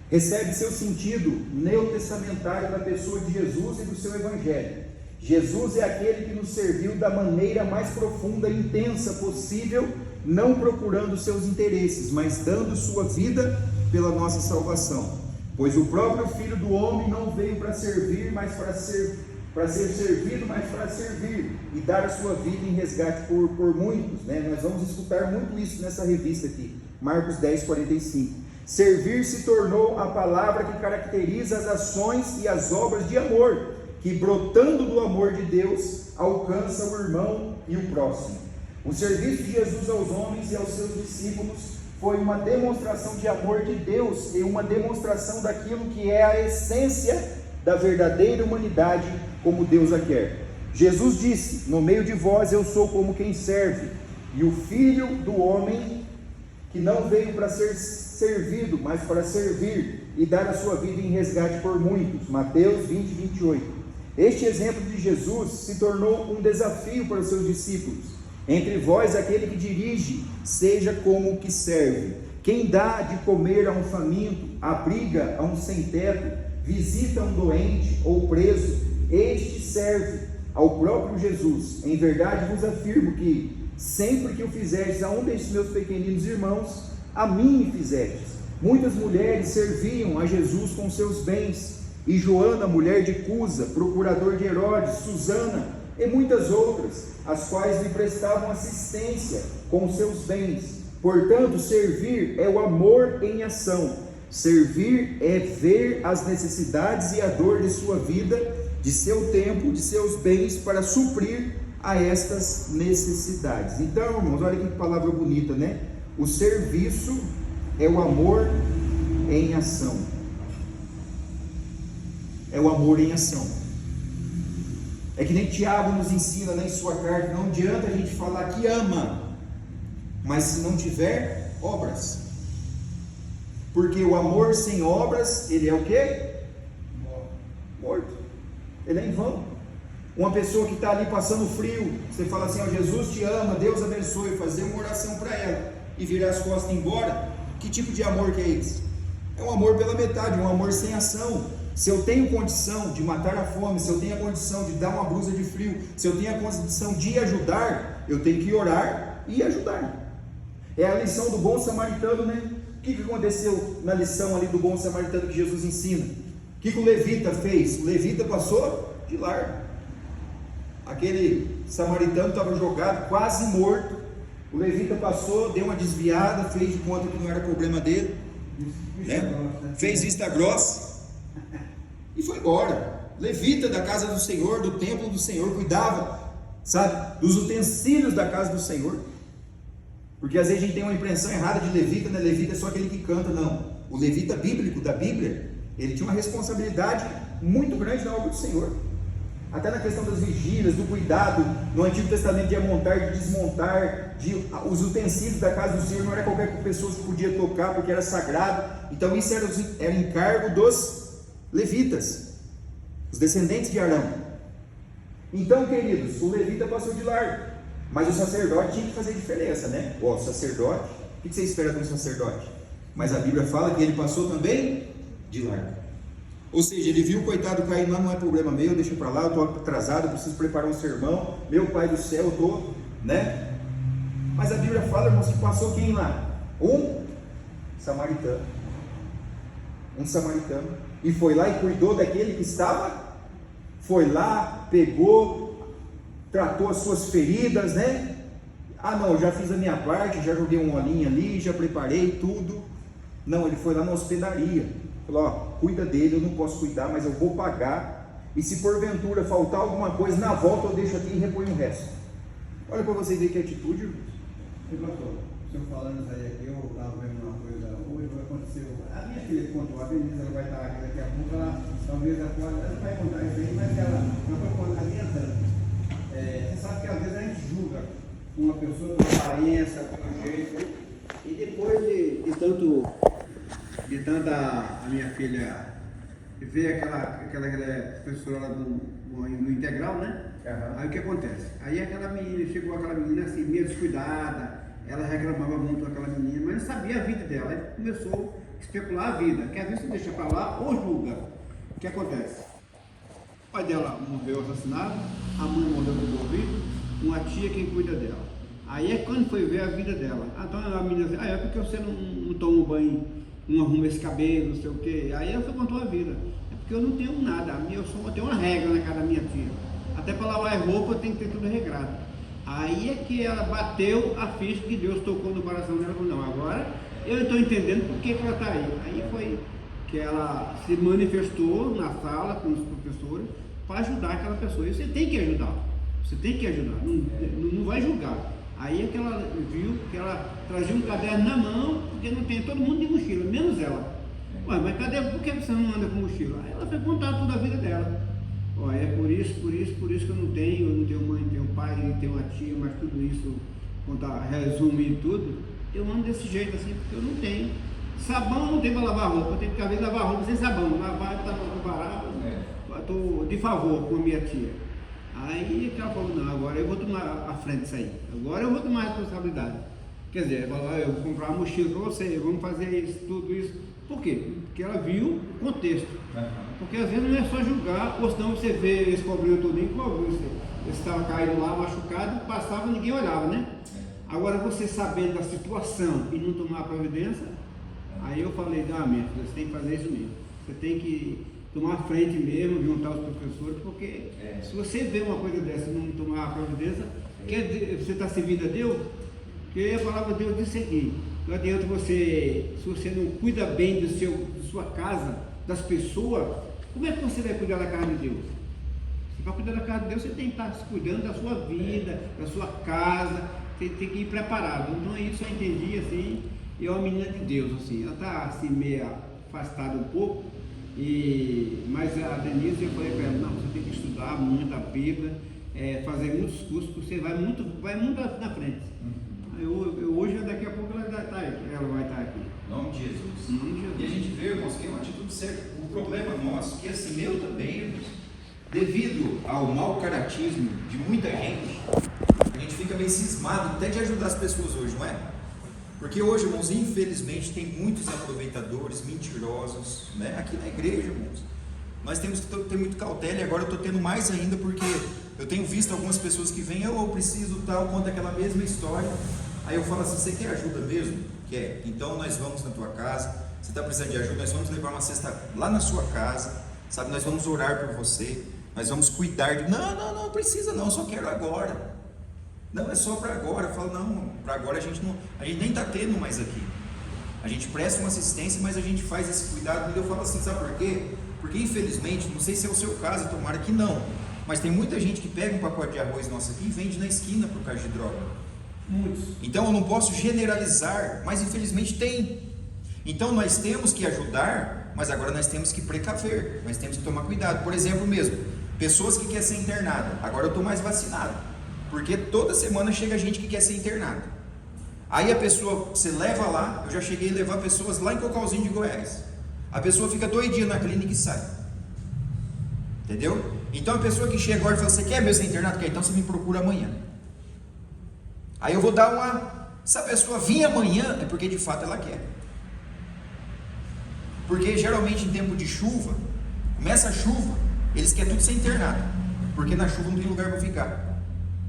recebe seu sentido neotestamentário da pessoa de Jesus e do seu evangelho. Jesus é aquele que nos serviu da maneira mais profunda e intensa possível, não procurando seus interesses, mas dando sua vida pela nossa salvação. Pois o próprio Filho do Homem não veio para servir, mas para ser servido, mas para servir e dar a sua vida em resgate por muitos, né? Nós vamos escutar muito isso nessa revista aqui, Marcos 10:45. Servir se tornou a palavra que caracteriza as ações e as obras de amor, que brotando do amor de Deus, alcança o irmão e o próximo. O serviço de Jesus aos homens e aos seus discípulos foi uma demonstração de amor de Deus e uma demonstração daquilo que é a essência da verdadeira humanidade, como Deus a quer. Jesus disse, no meio de vós eu sou como quem serve, e o Filho do Homem, que não veio para ser servido, mas para servir e dar a sua vida em resgate por muitos. Mateus 20:28. Este exemplo de Jesus se tornou um desafio para os seus discípulos. Entre vós, aquele que dirige, seja como o que serve. Quem dá de comer a um faminto, abriga a um sem-teto, visita um doente ou preso, este serve ao próprio Jesus. Em verdade vos afirmo que, sempre que o fizerdes a um destes meus pequeninos irmãos, a mim me fizerdes. Muitas mulheres serviam a Jesus com seus bens, e Joana, mulher de Cusa, procurador de Herodes, Susana, e muitas outras, as quais lhe prestavam assistência com seus bens. Portanto, servir é o amor em ação. Servir é ver as necessidades e a dor de sua vida, de seu tempo, de seus bens, para suprir a estas necessidades. Então, irmãos, olha que palavra bonita, né? O serviço é o amor em ação. É o amor em ação. É que nem Tiago nos ensina, né, em sua carta, não adianta a gente falar que ama, mas se não tiver obras. Porque o amor sem obras, ele é o quê? Morto. Ele é em vão. Uma pessoa que está ali passando frio, você fala assim, ó, Jesus te ama, Deus abençoe, fazer uma oração para ela e virar as costas e ir embora, que tipo de amor que é esse? É um amor pela metade, um amor sem ação. Se eu tenho condição de matar a fome, se eu tenho a condição de dar uma blusa de frio, se eu tenho a condição de ajudar, eu tenho que orar e ajudar. É a lição do bom samaritano, né? O que aconteceu na lição ali do bom samaritano que Jesus ensina? O que o levita fez? O levita passou de largo. Aquele samaritano estava jogado, quase morto. O levita passou, deu uma desviada, fez de conta que não era problema dele, né? Fez vista grossa. e foi embora. Levita da casa do Senhor, do templo do Senhor, cuidava, sabe, dos utensílios da casa do Senhor. Porque às vezes a gente tem uma impressão errada de levita, né? Levita é só aquele que canta, não. O levita bíblico da Bíblia, ele tinha uma responsabilidade muito grande na obra do Senhor. Até na questão das vigílias, do cuidado, no Antigo Testamento de montar, de desmontar, os utensílios da casa do Senhor, não era qualquer pessoa que podia tocar, porque era sagrado. Então isso era encargo dos levitas, os descendentes de Arão. Então, queridos, o levita passou de largo, mas o sacerdote tinha que fazer diferença, né? O sacerdote, o que você espera de um sacerdote? Mas a Bíblia fala que ele passou também de largo. Ou seja, ele viu o coitado caindo lá, não é problema meu, deixa para lá, eu estou atrasado, eu preciso preparar um sermão, meu Pai do céu, eu estou, né? Mas a Bíblia fala, irmãos, que passou quem lá? Um samaritano. Um samaritano. E foi lá e cuidou daquele que estava, foi lá, pegou, tratou as suas feridas, né? Ah não, já fiz a minha parte, já joguei um olhinho ali, já preparei tudo. Não, ele foi lá na hospedaria. Falou, ó, cuida dele, eu não posso cuidar, mas eu vou pagar, e se porventura faltar alguma coisa, na volta eu deixo aqui e reponho o resto. Olha para você ver que atitude, irmãos. E pastor, o senhor falando isso aí aqui, eu estava vendo uma coisa, hoje aconteceu, a minha filha contou, a Denise, ela vai estar aqui daqui a pouco, ela talvez ela não vai contar isso aí, mas ela foi contar adiantando. Você sabe que às vezes a gente julga uma pessoa pela aparência, pelo jeito, e depois de tanto a minha filha ver aquela professora lá no integral, né? Uhum. Aí o que acontece? Aí aquela menina, chegou aquela menina assim, meio descuidada, ela reclamava muito daquela menina, mas não sabia a vida dela, aí começou a especular a vida, que às vezes você deixa pra lá ou julga. O que acontece? O pai dela morreu assassinado, a mãe morreu do Covid, uma tia quem cuida dela. Aí é quando foi ver a vida dela. Então a menina disse, é porque você não toma um banho, não arruma esse cabelo, não sei o quê. Aí ela contou a vida. É porque eu não tenho nada, eu tenho uma regra na casa da minha tia. Até para lavar roupa tem que ter tudo regrado. Aí é que ela bateu a ficha que Deus tocou no coração dela e falou, não, agora eu estou entendendo por que ela está aí. Aí foi que ela se manifestou na sala com os professores para ajudar aquela pessoa. E você tem que ajudar, não vai julgar. Aí é que ela viu que ela trazia um caderno na mão, porque não tem todo mundo de mochila, menos ela. Ué, mas por que você não anda com mochila? Aí ela foi contar toda a vida dela. Olha, é por isso que eu não tenho mãe, não tenho pai, não tenho uma tia, mas tudo isso, contar, resumir tudo, eu ando desse jeito assim, porque eu não tenho. Sabão não tem para lavar roupa, eu tenho que às vezes lavar roupa sem sabão, lavar está barato, estou de favor com a minha tia. Aí ela falou, não, agora eu vou tomar a frente disso aí, agora eu vou tomar a responsabilidade. Quer dizer, ela falou, eu vou comprar uma mochila para você, vamos fazer isso, tudo isso. Por quê? Porque ela viu o contexto. Porque às vezes não é só julgar, ou senão você vê esse pobrinho todinho, você estava caído lá, machucado, passava, ninguém olhava, né? Agora você sabendo da situação e não tomar a providência, aí eu falei, minha filha, você tem que fazer isso mesmo. Você tem que tomar a frente mesmo, juntar os professores, porque se você vê uma coisa dessa e não tomar a providência, você está servindo a Deus? Porque a palavra de Deus diz o seguinte, não adianta você, se você não cuida bem de sua casa, das pessoas, como é que você vai cuidar da casa de Deus? Para cuidar da casa de Deus, você tem que estar se cuidando da sua vida, da sua casa, você tem que ir preparado. Então isso eu entendi assim, e é uma menina de Deus, assim, ela está assim meio afastada um pouco, mas a Denise, eu falei para ela, não, você tem que estudar muito a Bíblia, fazer muitos cursos, porque você vai muito na frente. Hoje, daqui a pouco ela vai estar aqui. Em nome de Jesus. E a gente vê, irmãos, que é uma atitude certa. O problema nosso, que assim, meu também, irmãos, devido ao mau caratismo de muita gente, a gente fica meio cismado até de ajudar as pessoas hoje, não é? Porque hoje, irmãos, infelizmente tem muitos aproveitadores, mentirosos, né? Aqui na igreja, irmãos. Nós temos que ter muito cautela, e agora eu estou tendo mais ainda, porque eu tenho visto algumas pessoas que vêm, eu preciso tal, conta aquela mesma história. Aí eu falo assim, você quer ajuda mesmo? Quer? Então nós vamos na tua casa, você está precisando de ajuda, nós vamos levar uma cesta lá na sua casa, sabe? Nós vamos orar por você, nós vamos cuidar de... Não precisa não, só quero agora. Não, é só para agora. Eu falo, não, para agora a gente nem está tendo mais aqui. A gente presta uma assistência, mas a gente faz esse cuidado, e eu falo assim, sabe por quê? Porque infelizmente, não sei se é o seu caso, tomara que não, mas tem muita gente que pega um pacote de arroz nosso aqui e vende na esquina por causa de droga. Muitos. Então eu não posso generalizar, mas infelizmente tem. Então nós temos que ajudar, mas agora nós temos que precaver, nós temos que tomar cuidado. Por exemplo mesmo, pessoas que querem ser internadas, agora eu estou mais vacinado, porque toda semana chega gente que quer ser internada. Aí a pessoa, você leva lá, eu já cheguei a levar pessoas lá em Cocalzinho de Goiás. A pessoa fica 2 dias na clínica e sai. Entendeu? Então a pessoa que chega agora e fala, você quer mesmo ser internado? Quer? Então você me procura amanhã. Aí eu vou dar uma... Se a pessoa vir amanhã, é porque de fato ela quer. Porque geralmente em tempo de chuva, começa a chuva, eles querem tudo ser internado, porque na chuva não tem lugar para ficar.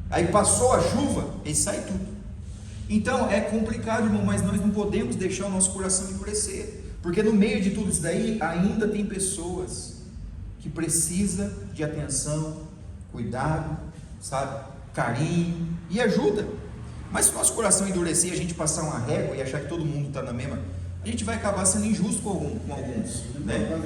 Aí passou a chuva, eles saem tudo. Então é complicado, irmão, mas nós não podemos deixar o nosso coração endurecer, porque no meio de tudo isso daí, ainda tem pessoas que precisam de atenção, cuidado, sabe, carinho e ajuda. Mas se o nosso coração endurecer, a gente passar uma régua e achar que todo mundo está na mesma, a gente vai acabar sendo injusto com alguns, né?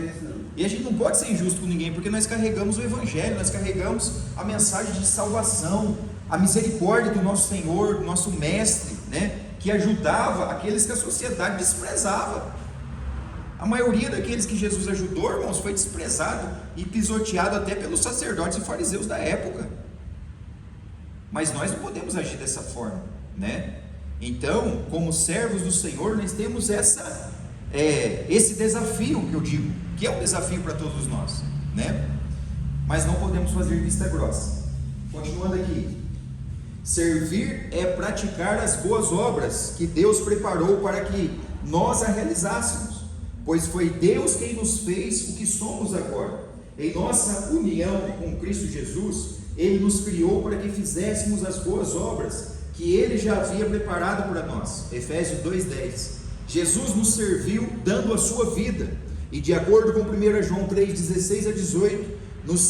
E a gente não pode ser injusto com ninguém, porque nós carregamos o Evangelho, nós carregamos a mensagem de salvação, a misericórdia do nosso Senhor, do nosso Mestre, né? Que ajudava aqueles que a sociedade desprezava. A maioria daqueles que Jesus ajudou, irmãos, foi desprezado e pisoteado até pelos sacerdotes e fariseus da época. Mas nós não podemos agir dessa forma, né? Então, como servos do Senhor, nós temos esse desafio que eu digo, que é um desafio para todos nós, né? Mas não podemos fazer vista grossa. Continuando aqui, servir é praticar as boas obras que Deus preparou para que nós a realizássemos, pois foi Deus quem nos fez o que somos agora. Em nossa união com Cristo Jesus, Ele nos criou para que fizéssemos as boas obras que Ele já havia preparado para nós. Efésios 2:10. Jesus nos serviu dando a sua vida, e de acordo com 1 João 3:16-18, nós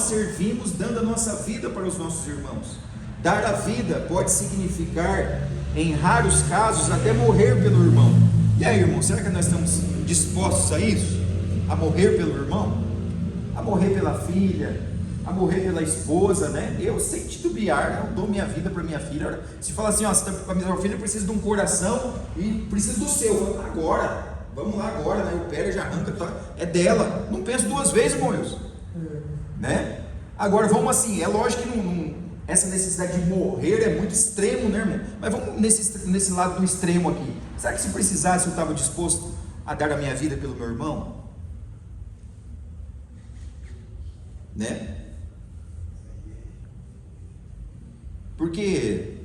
servimos dando a nossa vida para os nossos irmãos. Dar a vida pode significar, em raros casos, até morrer pelo irmão. E aí, irmão, será que nós estamos dispostos a isso? A morrer pelo irmão? A morrer pela filha? A morrer pela esposa, né? Eu, sem titubear, eu dou minha vida para minha filha. Se fala assim, ó, você está com a minha filha, precisa de um coração e precisa do seu. Eu falo, agora, vamos lá agora, né? Eu pego, já arranca, tá? É dela. Não penso 2 vezes, irmão Wilson. Né? Agora, vamos assim, é lógico que essa necessidade de morrer é muito extremo, né, irmão? Mas vamos nesse lado do extremo aqui. Será que se precisasse eu estava disposto a dar a minha vida pelo meu irmão? Né? Porque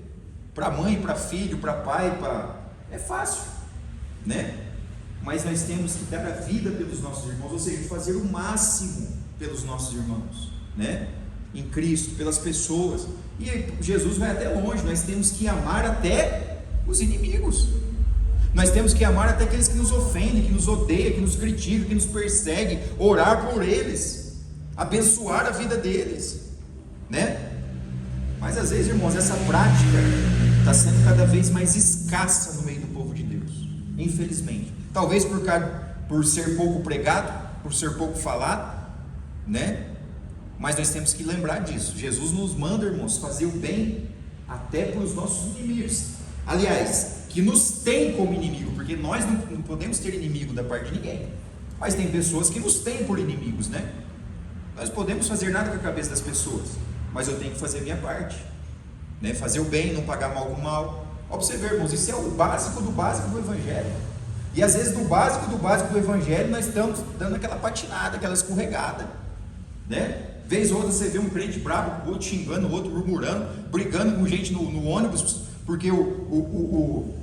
para mãe, para filho, para pai, é fácil, né? Mas nós temos que dar a vida pelos nossos irmãos, ou seja, fazer o máximo pelos nossos irmãos, né? Em Cristo, pelas pessoas. E Jesus vai até longe. Nós temos que amar até os inimigos. Nós temos que amar até aqueles que nos ofendem, que nos odeiam, que nos criticam, que nos perseguem, orar por eles, abençoar a vida deles, né? Mas às vezes, irmãos, essa prática está sendo cada vez mais escassa no meio do povo de Deus, infelizmente. Talvez por ser pouco pregado, por ser pouco falado, né? Mas nós temos que lembrar disso. Jesus nos manda, irmãos, fazer o bem até para os nossos inimigos. Aliás, que nos tem como inimigo, porque nós não podemos ter inimigo da parte de ninguém. Mas tem pessoas que nos têm por inimigos, né? Nós não podemos fazer nada com a cabeça das pessoas, mas eu tenho que fazer a minha parte, né? Fazer o bem, não pagar mal com mal. Ó, pra você ver, irmãos, isso é o básico do Evangelho. E às vezes do básico do Evangelho nós estamos dando aquela patinada, aquela escorregada, né? Vez ou outra você vê um crente bravo, o outro xingando, o outro murmurando, brigando com gente no ônibus, porque o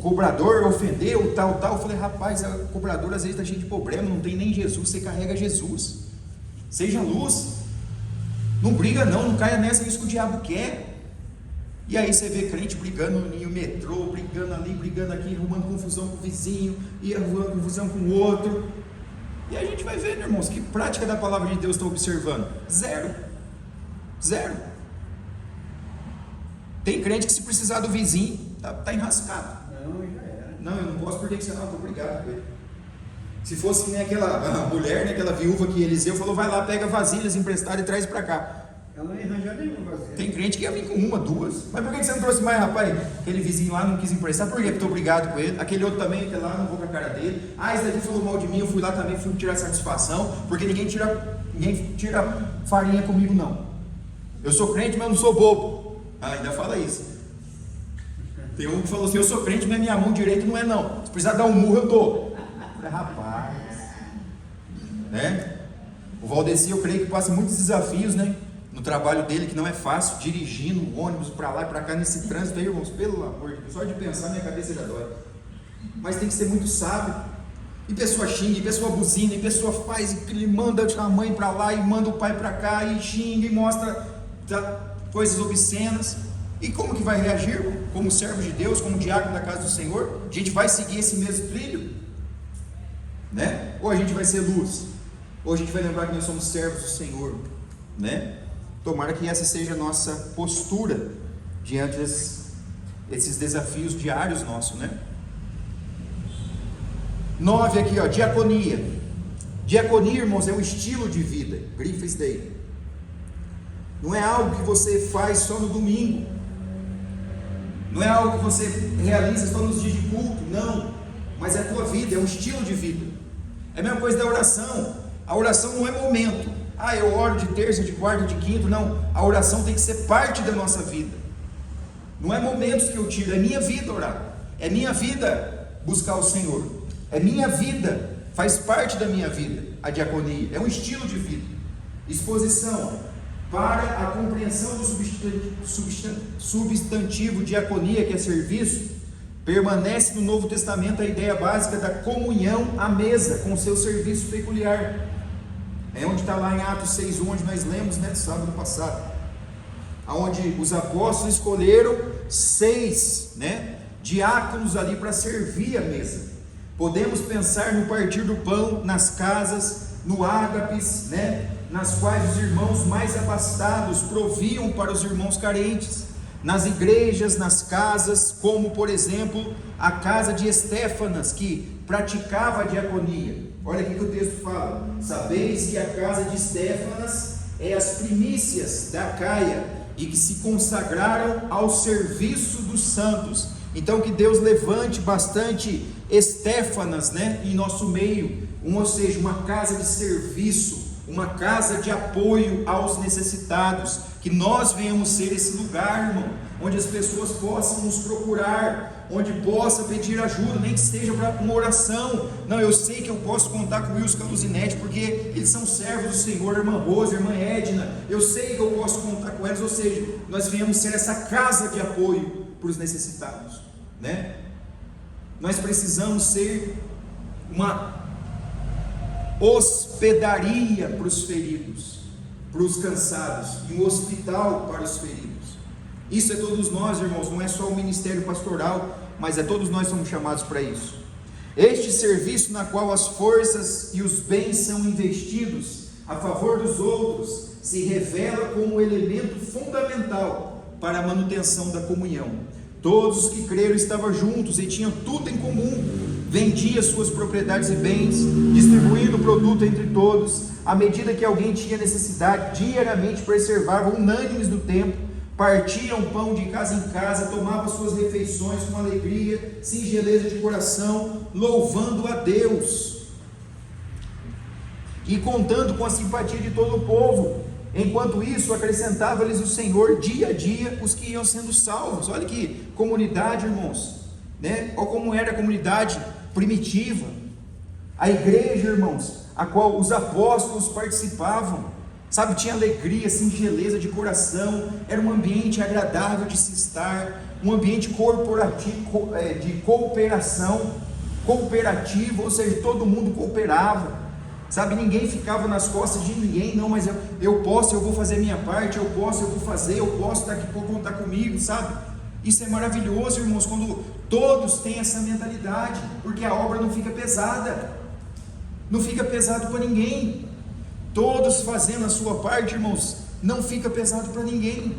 cobrador ofendeu, tal. Eu falei, rapaz, o cobrador às vezes está cheio de problema, não tem nem Jesus, você carrega Jesus. Seja luz. Não briga não caia nessa, isso que o diabo quer. E aí você vê crente brigando no metrô, brigando ali, brigando aqui, arrumando confusão com o vizinho, e arrumando confusão com o outro. E a gente vai ver, né, irmãos, que prática da palavra de Deus está observando? Zero. Tem crente que se precisar do vizinho, tá enrascado. Não, já era. Não, eu não posso porque você não, estou brigado com ele. Se fosse nem aquela mulher, né, aquela viúva que Eliseu falou, vai lá, pega vasilhas emprestadas e traz para cá. Ela não ia arranjar nenhuma vasilha. Tem crente que ia vir com uma, duas. Mas por que você não trouxe mais, rapaz? Aquele vizinho lá não quis emprestar. Por quê? Porque estou brigado com ele. Aquele outro também, aquele lá, não vou com a cara dele. Ah, esse daqui falou mal de mim, eu fui lá também, fui tirar satisfação. Porque ninguém tira farinha comigo, não. Eu sou crente, mas eu não sou bobo. Ah, ainda fala isso. Tem um que falou assim, eu sou crente, mas minha mão direita não é não. Se precisar dar um murro, eu dou. Rapaz. Né? O Valdeci, eu creio que passa muitos desafios, né? No trabalho dele, que não é fácil, dirigindo um ônibus para lá e para cá, nesse trânsito aí, irmãos, pelo amor de Deus, só de pensar minha cabeça já dói. Mas tem que ser muito sábio. E pessoa xinga, e pessoa buzina, e pessoa faz, e manda a mãe para lá, e manda o pai para cá, e xinga, e mostra coisas obscenas. E como que vai reagir? Como servo de Deus, como diácono da casa do Senhor? A gente vai seguir esse mesmo trilho? Né? Ou a gente vai ser luz? Ou a gente vai lembrar que nós somos servos do Senhor? Né? Tomara que essa seja a nossa postura diante desses desafios diários nossos, né? 9 aqui, ó, diaconia. Diaconia, irmãos, é um estilo de vida. Grifa isso daí. Não é algo que você faz só no domingo. Não é algo que você realiza só nos dias de culto. Não. Mas é a tua vida, é um estilo de vida. É a mesma coisa da oração. A oração não é momento. Ah, eu oro de terça, de quarta, de quinta. Não, a oração tem que ser parte da nossa vida. Não é momentos que eu tiro, é minha vida orar. É minha vida buscar o Senhor. É minha vida, faz parte da minha vida. A diaconia é um estilo de vida. Exposição para a compreensão do substantivo diaconia, que é serviço. Permanece no Novo Testamento a ideia básica da comunhão à mesa, com seu serviço peculiar. É onde está lá em Atos 6, onde nós lemos, né, sábado passado, onde os apóstolos escolheram 6, né, diáconos ali para servir a mesa. Podemos pensar no partir do pão nas casas, no ágapes, né, nas quais os irmãos mais abastados proviam para os irmãos carentes, nas igrejas, nas casas, como por exemplo a casa de Estéfanas, que praticava a diaconia. Olha aqui que o texto fala: sabeis que a casa de Estéfanas é as primícias da Caia, e que se consagraram ao serviço dos santos. Então que Deus levante bastante Estéfanas, né, em nosso meio, ou seja, uma casa de serviço, uma casa de apoio aos necessitados. Que nós venhamos ser esse lugar, irmão, onde as pessoas possam nos procurar, onde possa pedir ajuda, nem que seja para uma oração. Não, eu sei que eu posso contar com o Wilson Caluzinete, porque eles são servos do Senhor, irmã Rosa, irmã Edna, eu sei que eu posso contar com eles. Ou seja, nós venhamos ser essa casa de apoio para os necessitados, né? Nós precisamos ser uma hospedaria para os feridos, para os cansados, e um hospital para os feridos. Isso é todos nós, irmãos, não é só o ministério pastoral, mas é todos nós somos chamados para isso. Este serviço na qual as forças e os bens são investidos a favor dos outros se revela como elemento fundamental para a manutenção da comunhão. Todos os que creram estavam juntos e tinham tudo em comum, vendia suas propriedades e bens, distribuindo o produto entre todos, à medida que alguém tinha necessidade, diariamente preservavam unânimes no templo, partiam pão de casa em casa, tomavam suas refeições com alegria, singeleza de coração, louvando a Deus, e contando com a simpatia de todo o povo. Enquanto isso, acrescentava-lhes o Senhor dia a dia os que iam sendo salvos. Olha que comunidade, irmãos, né? Olha como era a comunidade primitiva, a igreja, irmãos, a qual os apóstolos participavam, sabe, tinha alegria, singeleza de coração, era um ambiente agradável de se estar, um ambiente corporativo, de cooperação, cooperativo, ou seja, todo mundo cooperava, sabe, ninguém ficava nas costas de ninguém. Não, mas eu posso, eu vou fazer a minha parte, eu posso, eu vou fazer, eu posso, daqui a pouco contar comigo, sabe? Isso é maravilhoso, irmãos, quando todos têm essa mentalidade, porque a obra não fica pesada, não fica pesado para ninguém. Todos fazendo a sua parte, irmãos, não fica pesado para ninguém.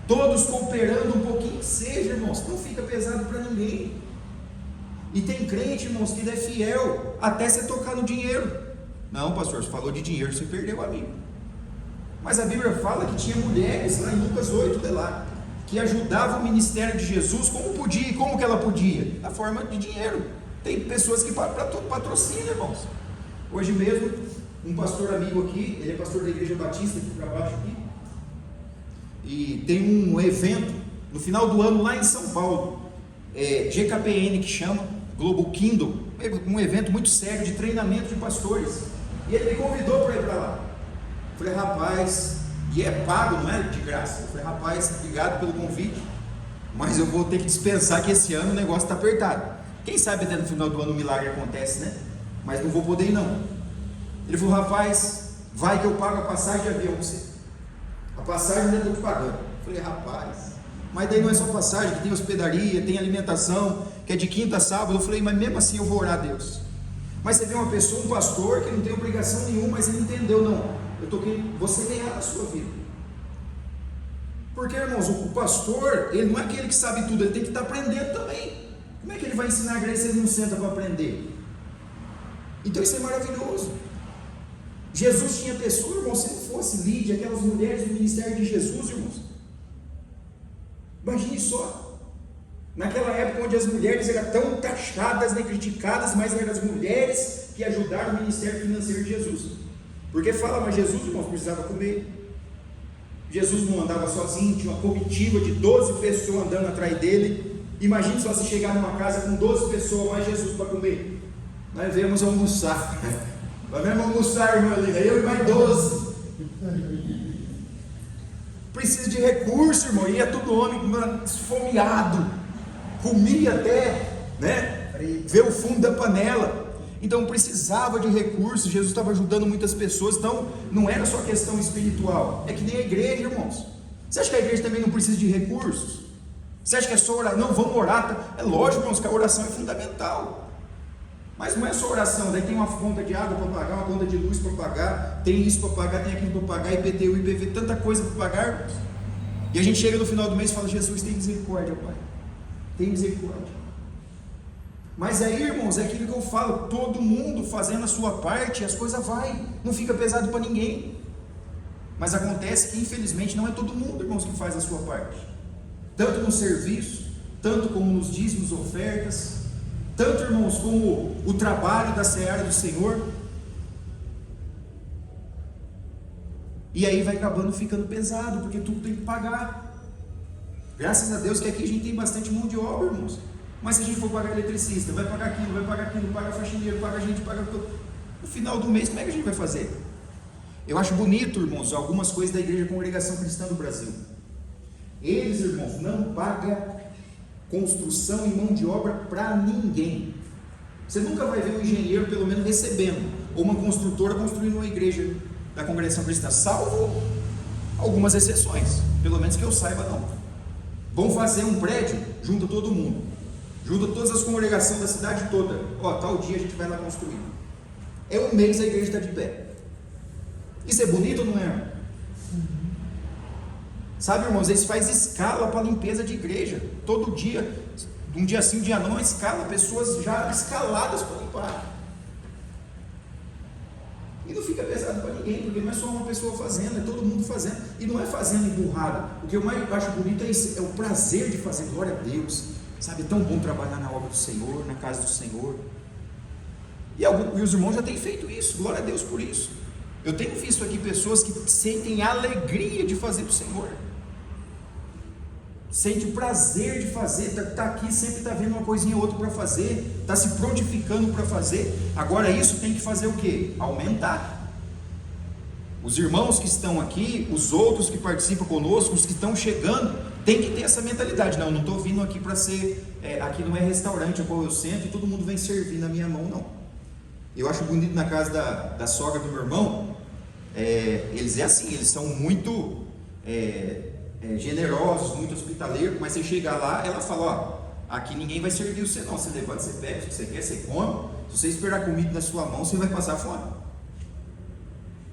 Todos cooperando um pouquinho que seja, irmãos, não fica pesado para ninguém. E tem crente, irmãos, que ele é fiel até você tocar no dinheiro. Não, pastor, você falou de dinheiro, você perdeu a Bíblia. Mas a Bíblia fala que tinha mulheres, lá em Lucas 8, de lá, que ajudavam o ministério de Jesus como podia. E como que ela podia? Na forma de dinheiro. Tem pessoas que patrocinam, irmãos. Hoje mesmo, um pastor amigo aqui, ele é pastor da Igreja Batista, aqui para baixo aqui, e tem um evento no final do ano lá em São Paulo, GKPN que chama, Global Kingdom, um evento muito sério de treinamento de pastores, e ele me convidou para ir para lá. Eu falei, rapaz, e é pago, não é de graça. Eu falei, rapaz, obrigado pelo convite, mas eu vou ter que dispensar que esse ano o negócio está apertado. Quem sabe até no final do ano o milagre acontece, né? Mas não vou poder ir não. Ele falou, rapaz, vai que eu pago a passagem de avião para você. A passagem ainda estou te pagando. Eu falei, rapaz, mas daí não é só passagem, que tem hospedaria, tem alimentação, que é de quinta a sábado. Eu falei, mas mesmo assim eu vou orar a Deus. Mas você vê uma pessoa, um pastor, que não tem obrigação nenhuma, mas ele entendeu, não, eu estou querendo você ganhar a sua vida. Porque, irmãos, o pastor, ele não é aquele que sabe tudo, ele tem que estar aprendendo também. Como é que ele vai ensinar a igreja se ele não senta para aprender? Então isso é maravilhoso. Jesus tinha pessoas, irmãos, se não fosse Lídia, aquelas mulheres do ministério de Jesus, irmãos, imagine só, naquela época onde as mulheres eram tão taxadas, né, criticadas, mas eram as mulheres que ajudaram o ministério financeiro de Jesus. Porque fala, mas Jesus, irmãos, precisava comer. Jesus não andava sozinho, tinha uma comitiva de 12 pessoas andando atrás dele. Imagine só se chegar numa casa com 12 pessoas, mais Jesus para comer. Nós viemos almoçar. Nós viemos almoçar, irmã Lina, eu e mais 12. Precisa de recurso, irmão. Ia todo homem esfomeado, comia até, né, ver o fundo da panela. Então precisava de recursos. Jesus estava ajudando muitas pessoas. Então não era só questão espiritual, é que nem a igreja, irmãos. Você acha que a igreja também não precisa de recursos? Você acha que é só orar? Não, vamos orar. É lógico, irmãos, que a oração é fundamental. Mas não é só oração. Daí tem uma conta de água para pagar, uma conta de luz para pagar, tem isso para pagar, tem aquilo para pagar, IPTU, IPV, tanta coisa para pagar, irmãos. E a gente chega no final do mês e fala, Jesus, tem misericórdia, Pai. Tem misericórdia. Mas aí, irmãos, é aquilo que eu falo, todo mundo fazendo a sua parte, as coisas vai, não fica pesado para ninguém. Mas acontece que, infelizmente, não é todo mundo, irmãos, que faz a sua parte. Tanto no serviço, tanto como nos dízimos, ofertas, tanto, irmãos, como o trabalho da seara do Senhor. E aí vai acabando ficando pesado, porque tudo tem que pagar. Graças a Deus que aqui a gente tem bastante mão de obra, irmãos. Mas se a gente for pagar eletricista, vai pagar aquilo, paga faxineiro, paga a gente, paga tudo. No final do mês, como é que a gente vai fazer? Eu acho bonito, irmãos, algumas coisas da Igreja Congregação Cristã do Brasil. Eles, irmãos, não pagam construção e mão de obra para ninguém. Você nunca vai ver um engenheiro, pelo menos, recebendo, ou uma construtora construindo uma igreja da Congregação Cristã, salvo algumas exceções, pelo menos que eu saiba, não. Vão fazer um prédio, junta todo mundo, junta todas as congregações da cidade toda, tal dia a gente vai lá construir. É um mês a igreja está de pé. Isso é bonito ou não é? Sabe, irmãos, eles fazem escala para limpeza de igreja, todo dia, um dia sim, um dia não, escala, pessoas já escaladas para limpar. E não fica pesado para ninguém, porque não é só uma pessoa fazendo, é todo mundo fazendo, e não é fazendo emburrado. O que eu mais acho bonito é isso, é o prazer de fazer, glória a Deus, sabe, é tão bom trabalhar na obra do Senhor, na casa do Senhor. E os irmãos já têm feito isso, glória a Deus por isso. Eu tenho visto aqui pessoas que sentem alegria de fazer para o Senhor, sente prazer de fazer, está aqui, sempre está vendo uma coisinha ou outra para fazer, está se prontificando para fazer. Agora isso tem que fazer o quê? Aumentar. Os irmãos que estão aqui, os outros que participam conosco, os que estão chegando, tem que ter essa mentalidade. Não estou vindo aqui para ser, aqui não é restaurante a qual eu sento e todo mundo vem servir na minha mão, não. Eu acho bonito na casa da sogra do meu irmão, eles assim, eles são muito generosos, muito hospitaleiros, mas você chega lá, ela fala, aqui ninguém vai servir você não, você levanta, você pega, se você quer, você come, se você esperar comida na sua mão, você vai passar fome.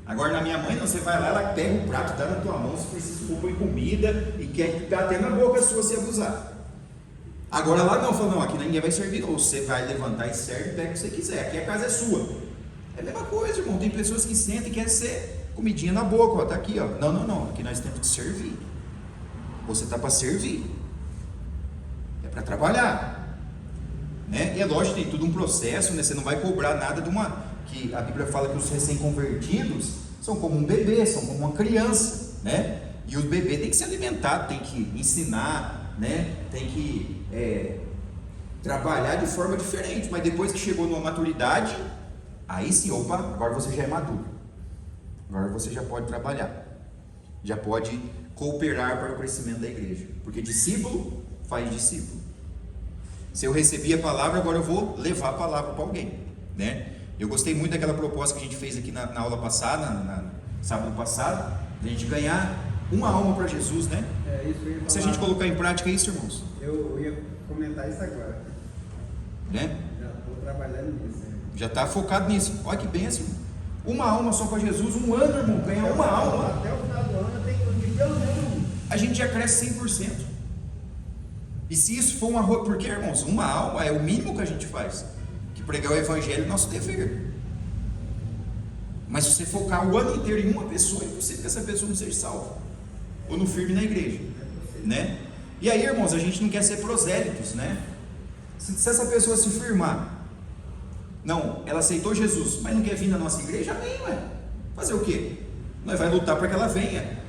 Agora na minha mãe não, você vai lá, ela pega o prato, dá na tua mão, se precisa, põe comida, e quer dar até na boca sua se abusar. Agora lá não, falou, não, aqui ninguém vai servir, ou você vai levantar e serve, pega o que você quiser, aqui a casa é sua. É a mesma coisa, irmão, tem pessoas que sentem e querem ser comidinha na boca, ó, tá aqui, ó. Não, aqui nós temos que servir. Você tá para servir, é para trabalhar, né? E é lógico, tem tudo um processo, né? Você não vai cobrar nada de uma, que a Bíblia fala que os recém-convertidos são como um bebê, são como uma criança, né? E o bebê tem que ser alimentado, tem que ensinar, né? Tem que trabalhar de forma diferente, mas depois que chegou numa maturidade, aí sim, opa, agora você já é maduro, agora você já pode trabalhar, já pode cooperar para o crescimento da igreja, porque discípulo faz discípulo. Se eu recebi a palavra, agora eu vou levar a palavra para alguém, né? Eu gostei muito daquela proposta que a gente fez aqui na aula passada, sábado passado, a gente ganhar uma alma para Jesus, né? É isso que eu ia falar. Se a gente colocar em prática isso, irmãos, Eu ia comentar isso agora. né? Já estou trabalhando nisso. Já está focado nisso. Olha que bênção. Uma alma só para Jesus, um ano, irmão, ganhar uma alma. Até o final do ano tem que pelo menos um. A gente já cresce 100%. E se isso for uma rua, porque, irmãos, uma alma é o mínimo que a gente faz. Que pregar o evangelho é nosso dever. Mas se você focar o ano inteiro em uma pessoa, é impossível que essa pessoa não seja salva. Ou no firme na igreja, né? E aí, irmãos, a gente não quer ser prosélitos, né? Se essa pessoa se firmar, não, ela aceitou Jesus, mas não quer vir na nossa igreja, amém, ué. Fazer o quê? Nós vamos lutar para que ela venha.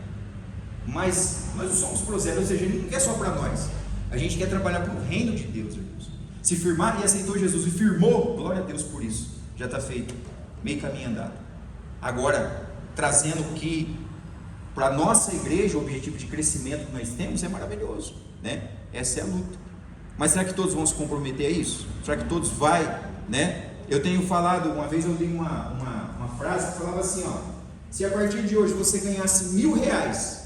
Mas nós não somos prosélitos, ou seja, ele não quer só para nós. A gente quer trabalhar para o reino de Deus, irmãos. Se firmar e aceitou Jesus e firmou, glória a Deus por isso. Já está feito, meio caminho andado. Agora, trazendo que para a nossa igreja, o objetivo de crescimento que nós temos é maravilhoso, né? Essa é a luta. Mas será que todos vão se comprometer a isso? Será que todos vão, né? Eu tenho falado, uma vez eu li uma frase que falava assim, ó: se a partir de hoje você ganhasse R$1.000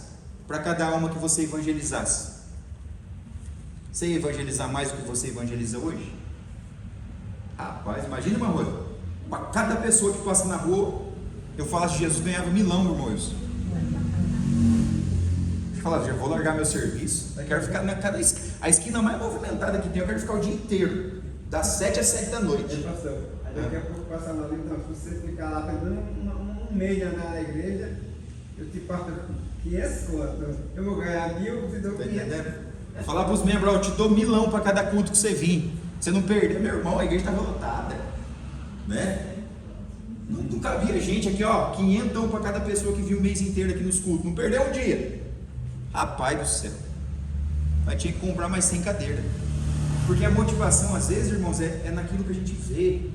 para cada alma que você evangelizasse, você ia evangelizar mais do que você evangeliza hoje? Rapaz, imagina uma rua, para cada pessoa que passa na rua, eu falasse de Jesus, ganhava R$1.000, irmãos. Falar, já vou largar meu serviço, eu quero ficar a esquina mais movimentada que tem, eu quero ficar o dia inteiro, das 7 às 7 da noite. Aí daqui a pouco passa lá, então, se você ficar lá pegando um mês na igreja, eu te passo 500 contas, eu vou ganhar 1.000, te dou 500. Falar para os membros, eu te dou R$1.000 para cada culto que você vir, você não perder, meu irmão, a igreja está lotada, né? Não cabia gente aqui, ó, 500 para cada pessoa que viu o mês inteiro aqui nos cultos, não perdeu um dia. Rapaz do céu, mas tinha que comprar mais 100 cadeiras, porque a motivação às vezes, irmãos, é naquilo que a gente vê.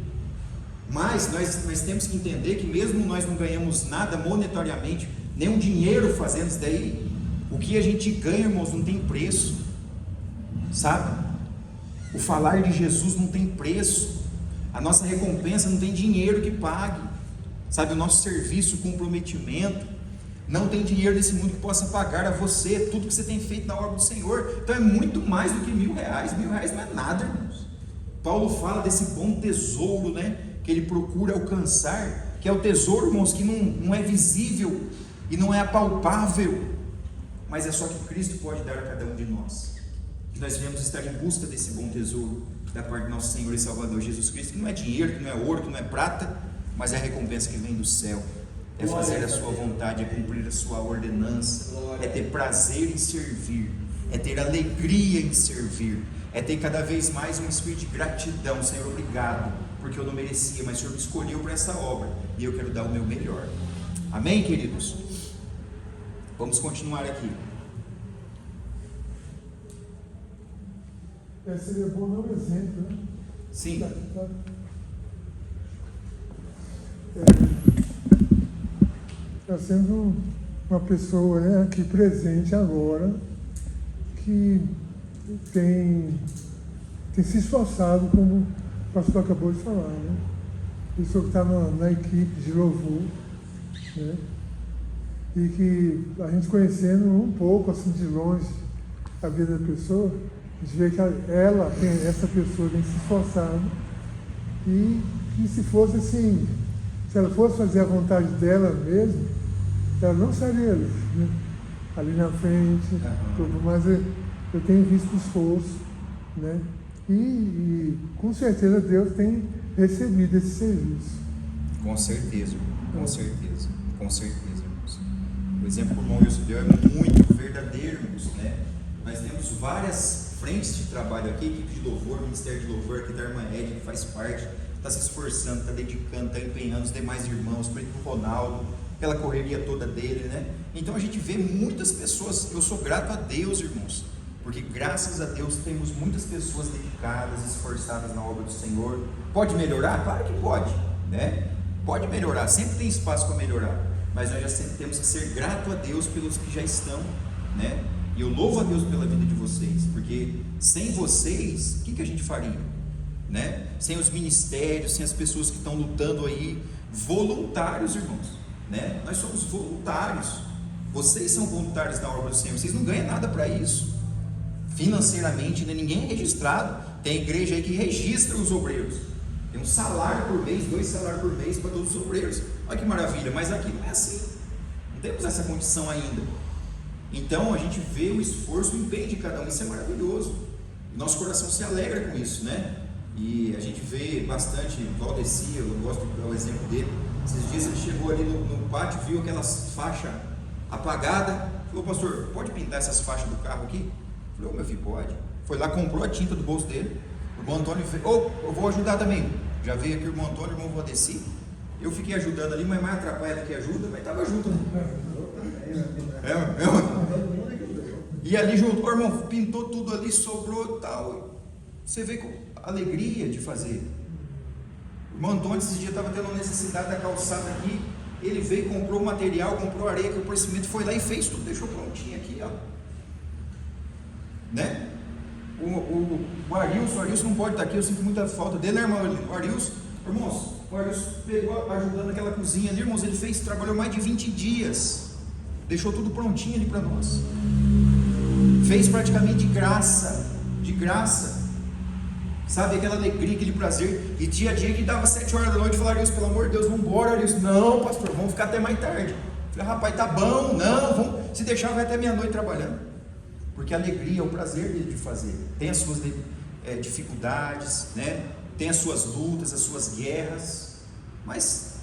Mas nós temos que entender que mesmo nós não ganhamos nada monetariamente, nem um dinheiro fazendo isso daí, o que a gente ganha, irmãos, não tem preço, sabe? O falar de Jesus não tem preço, a nossa recompensa não tem dinheiro que pague, sabe? O nosso serviço, o comprometimento, não tem dinheiro nesse mundo que possa pagar a você tudo que você tem feito na obra do Senhor. Então é muito mais do que R$1.000. R$1.000 não é nada, irmãos. Paulo fala desse bom tesouro, né, que ele procura alcançar, que é o tesouro, irmãos, que não é visível e não é apalpável, mas é só que Cristo pode dar a cada um de nós. Que nós devemos estar em busca desse bom tesouro da parte do nosso Senhor e Salvador Jesus Cristo, que não é dinheiro, que não é ouro, que não é prata, mas é a recompensa que vem do céu. É fazer a sua vontade, é cumprir a sua ordenança, é ter prazer em servir, é ter alegria em servir, é ter cada vez mais um espírito de gratidão. Senhor, obrigado, porque eu não merecia, mas o Senhor me escolheu para essa obra, e eu quero dar o meu melhor. Amém, queridos? Vamos continuar aqui. Seria bom dar um exemplo, né? Sim. Está sendo uma pessoa, né, aqui presente agora que tem se esforçado, como o pastor acabou de falar, né? Pessoa que está na equipe de louvor, né? E que a gente conhecendo um pouco assim de longe a vida da pessoa, a gente vê que essa pessoa tem se esforçado e se fosse assim, se ela fosse fazer a vontade dela mesmo, ela não estaria ali, né? Ali na frente, mas eu tenho visto o esforço, né? E com certeza Deus tem recebido esse serviço. Com certeza, irmãos. O exemplo que o irmão Wilson deu é muito verdadeiro, irmãos, né? Nós temos várias frentes de trabalho aqui, equipe de louvor, ministério de louvor, aqui da irmã Ed, que faz parte, está se esforçando, está dedicando, está empenhando, os demais irmãos, o Ronaldo, aquela correria toda dele, né? Então a gente vê muitas pessoas. Eu sou grato a Deus, irmãos, porque graças a Deus temos muitas pessoas dedicadas, esforçadas na obra do Senhor. Pode melhorar? Claro que pode, né? Pode melhorar, sempre tem espaço para melhorar, mas nós já sempre temos que ser grato a Deus pelos que já estão, né? E eu louvo a Deus pela vida de vocês, porque sem vocês, o que a gente faria, né? Sem os ministérios, sem as pessoas que estão lutando aí, voluntários, irmãos, né? Nós somos voluntários, vocês são voluntários na obra do Senhor, vocês não ganham nada para isso, financeiramente, né? Ninguém é registrado. Tem igreja aí que registra os obreiros, tem um salário por mês, 2 salários por mês para todos os obreiros. Olha que maravilha, mas aqui não é assim, não temos essa condição ainda. Então a gente vê o esforço, o empenho de cada um, isso é maravilhoso, nosso coração se alegra com isso, né? E a gente vê bastante, Valdeci, eu gosto do exemplo dele. Esses dias ele chegou ali no pátio, viu aquelas faixas apagadas, falou: pastor, pode pintar essas faixas do carro aqui? Eu falei: meu filho, pode. Foi lá, comprou a tinta do bolso dele. O irmão Antônio fez: eu vou ajudar também. Já veio aqui o irmão Antônio, o irmão Valdeci. Eu fiquei ajudando ali, mas mais atrapalha do que ajuda, mas estava junto, né? E ali junto, o irmão pintou tudo ali, sobrou e tal. Você vê com alegria de fazer. O irmão Antônio esses dias estava tendo necessidade da calçada aqui. Ele veio, comprou o material, comprou areia, comprou cimento, foi lá e fez tudo, deixou prontinho aqui, ó. Né? O Arilson não pode estar aqui, eu sinto muita falta dele, né, irmão? O Arilson, irmãos, o Arilson pegou, ajudando naquela cozinha ali, irmãos, ele trabalhou mais de 20 dias, deixou tudo prontinho ali para nós, fez praticamente de graça, sabe, aquela alegria, aquele prazer. E dia a dia que dava 7 horas da noite, falava: Arilson, pelo amor de Deus, vamos embora. Arilson: não, pastor, vamos ficar até mais tarde. Eu falei: rapaz, tá bom, não, vamos, se deixar vai até meia-noite trabalhando. Porque a alegria é o prazer dele de fazer. Tem as suas dificuldades, né? Tem as suas lutas, as suas guerras, mas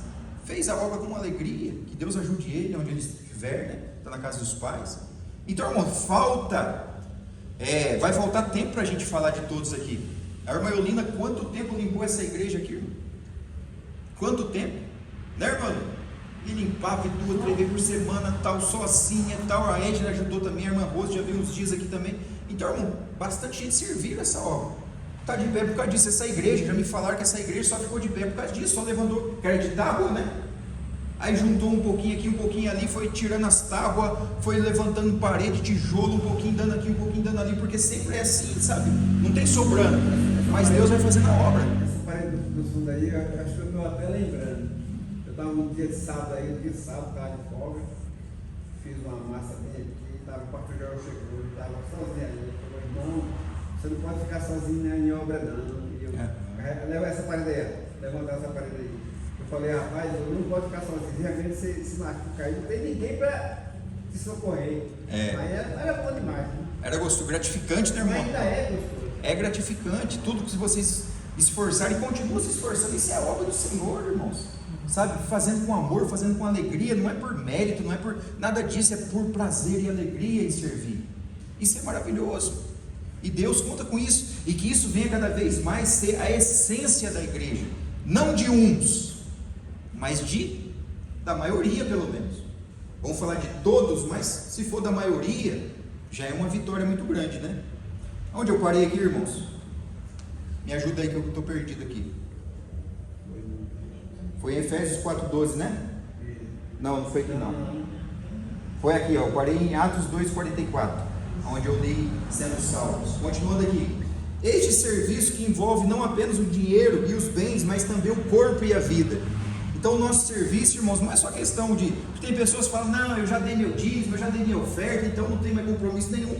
fez a obra com alegria. Que Deus ajude ele onde ele estiver, né? Está na casa dos pais. Então, irmão, vai faltar tempo para a gente falar de todos aqui. A irmã Eulina, quanto tempo limpou essa igreja aqui, irmão? Quanto tempo? Né, irmã? E limpava 2, 3 vezes por semana, tal, sozinha, tal. A Edna ajudou também, a irmã Rose já veio uns dias aqui também. Então, irmão, bastante gente serviu nessa obra. Está de pé por causa disso. Essa igreja, já me falaram que essa igreja só ficou de pé por causa disso, só levantou, que era de tábua, né? Aí juntou um pouquinho aqui, um pouquinho ali, foi tirando as tábuas, foi levantando parede, tijolo, um pouquinho dando aqui, um pouquinho dando ali, porque sempre é assim, sabe? Não tem sobrando, mas Deus vai fazendo a obra. Essa parede do fundo aí, eu acho que eu estou até lembrando. Eu estava um dia de sábado aí, estava de folga, fiz uma massa bem aqui, o pastor Jorge chegou, estava sozinho ali. Ele falou: irmão, você não pode ficar sozinho em obra não. E eu, leva essa parede aí, levantar essa parede aí. Eu falei: rapaz, eu não posso ficar sozinho, realmente se machucar aí, não tem ninguém para te socorrer. Aí era bom demais, né? Era gostoso, gratificante, né, irmão? Ainda é gostoso. É gratificante, tudo que vocês esforçarem, continuam se esforçando, isso é a obra do Senhor, irmãos, sabe? Fazendo com amor, fazendo com alegria, não é por mérito, não é por nada disso, é por prazer e alegria em servir. Isso é maravilhoso, e Deus conta com isso, e que isso venha cada vez mais ser a essência da igreja, não de uns, mas da maioria, pelo menos. Vamos falar de todos, mas se for da maioria, já é uma vitória muito grande, né? Onde eu parei aqui, irmãos? Me ajuda aí que eu estou perdido aqui. Foi em Efésios 4,12, né? Não foi aqui não. Foi aqui, ó, eu parei em Atos 2,44, onde eu li sendo salvos. Continuando aqui: este serviço que envolve não apenas o dinheiro e os bens, mas também o corpo e a vida. Então o nosso serviço, irmãos, não é só questão de... Tem pessoas que falam: não, eu já dei meu dízimo, eu já dei minha oferta, então não tem mais compromisso nenhum.